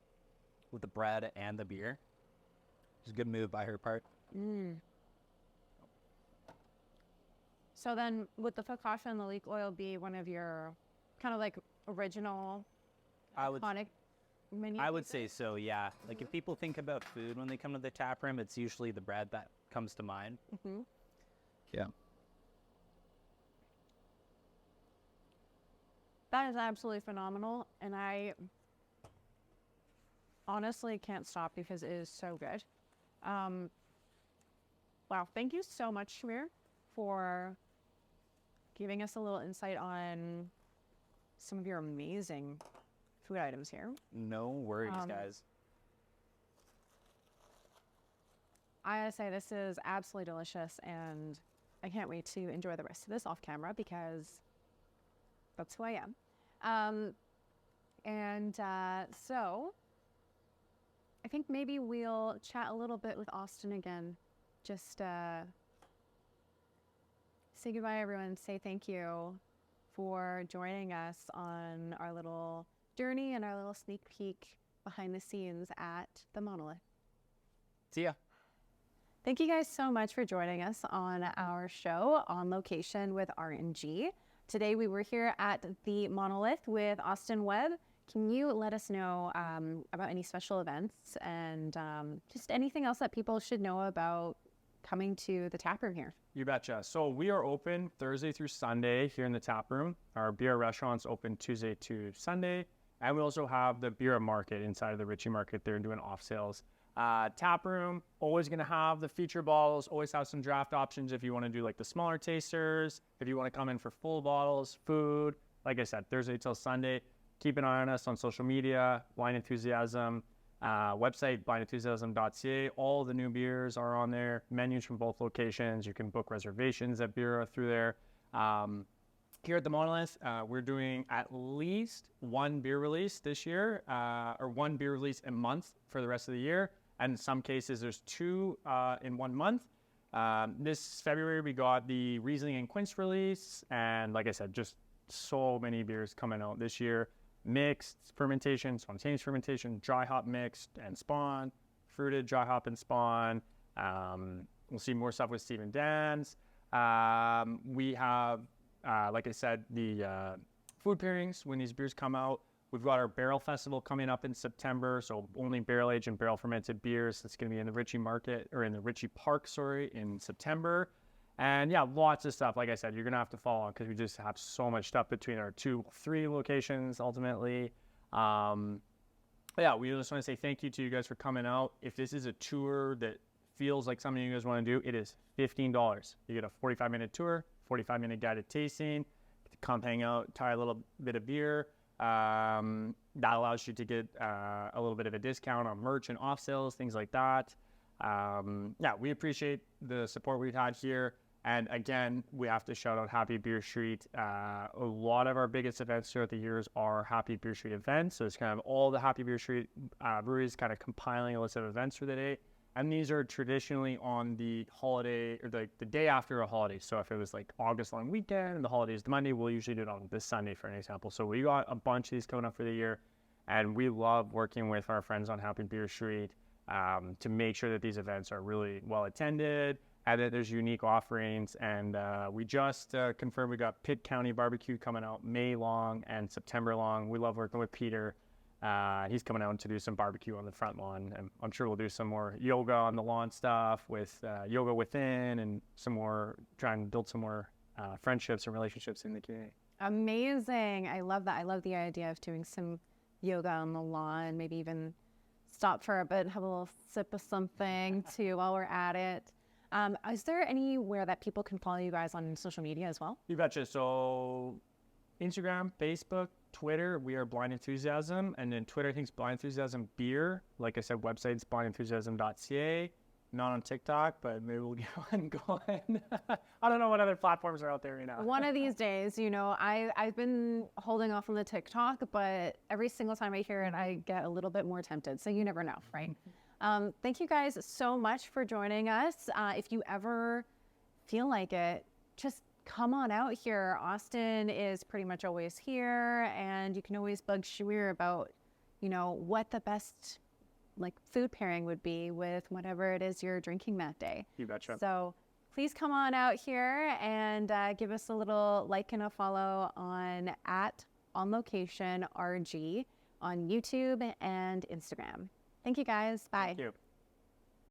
bread and the beer. It was a good move by her part. So then would the focaccia and the leek oil be one of your kind of like original iconic menu? I would say so, yeah. Like if people think about food when they come to the tap room, it's usually the bread that comes to mind. Mm-hmm. Yeah. That is absolutely phenomenal, and I honestly can't stop because it is so good. Wow, thank you so much, Shamir, for giving us a little insight on some of your amazing food items here. No worries, guys. I gotta say, this is absolutely delicious, and I can't wait to enjoy the rest of this off camera because that's who I am. So I think maybe we'll chat a little bit with Austin again. Just say goodbye, everyone. Say thank you for joining us on our little journey and our little sneak peek behind the scenes at the Monolith. See ya. Thank you guys so much for joining us on our show On Location with RNG. Today we were here at the Monolith with Austin Webb. Can you let us know about any special events and just anything else that people should know about coming to the tap room here? You betcha. So we are open Thursday through Sunday here in the tap room. Our beer restaurant's open Tuesday to Sunday. And we also have the beer market inside of the Ritchie Market. They're doing off sales. Tap room, always going to have the feature bottles, always have some draft options if you want to do like the smaller tasters, if you want to come in for full bottles, food. Like I said, Thursday till Sunday. Keep an eye on us on social media, Blind Enthusiasm, website, blindenthusiasm.ca. All the new beers are on there, menus from both locations. You can book reservations at Bureau through there. Here at the Monolith, we're doing at least one beer release this year, or one beer release a month for the rest of the year. And in some cases, there's two in 1 month. This February, we got the Riesling and Quince release. And like I said, just so many beers coming out this year. Mixed fermentation, spontaneous fermentation, dry hop mixed and spawn, fruited dry hop and spawn. We'll see more stuff with Steve and Dan's. We have, like I said, the food pairings when these beers come out. We've got our Barrel Festival coming up in September, so only barrel aged and barrel fermented beers. That's going to be in the Ritchie Market, or in the Ritchie Park, in September. And yeah, lots of stuff. Like I said, you're going to have to follow on because we just have so much stuff between our 3 locations ultimately. But yeah, we just want to say thank you to you guys for coming out. If this is a tour that feels like something you guys want to do, it is $15. You get a 45-minute tour, 45-minute guided tasting, come hang out, try a little bit of beer. That allows you to get a little bit of a discount on merch and off sales, things like that. Yeah, we appreciate the support we've had here. And again, we have to shout out Happy Beer Street. A lot of our biggest events throughout the years are Happy Beer Street events. So it's kind of all the Happy Beer Street breweries kind of compiling a list of events for the day. And these are traditionally on the holiday, or the day after a holiday. So if it was like August long weekend and the holiday is the Monday, we'll usually do it on this Sunday, for an example. So we got a bunch of these coming up for the year. And we love working with our friends on Happy Beer Street to make sure that these events are really well attended and that there's unique offerings. And we just confirmed we got Pitt County Barbecue coming out May long and September long. We love working with Peter. He's coming out to do some barbecue on the front lawn. And I'm sure we'll do some more yoga on the lawn stuff with Yoga Within, and some more, try and build some more friendships and relationships in the community. Amazing. I love that. I love the idea of doing some yoga on the lawn, maybe even stop for a bit, have a little sip of something too while we're at it. Is there anywhere that people can follow you guys on social media as well? You betcha. So Instagram, Facebook, Twitter, we are Blind Enthusiasm. And then Twitter, I think it's Blind Enthusiasm Beer. Like I said, website's blindenthusiasm.ca. Not on TikTok, but maybe we'll get one going. I don't know what other platforms are out there right now. One of these days, you know, I've been holding off on the TikTok, but every single time I hear it, I get a little bit more tempted. So you never know, right? Thank you guys so much for joining us. If you ever feel like it, just come on out here. Austin is pretty much always here, and you can always bug Shawir about, you know, what the best like food pairing would be with whatever it is you're drinking that day. You betcha. So please come on out here and give us a little like and a follow on @OnLocationRG on YouTube and Instagram. Thank you guys. Bye. Thank you.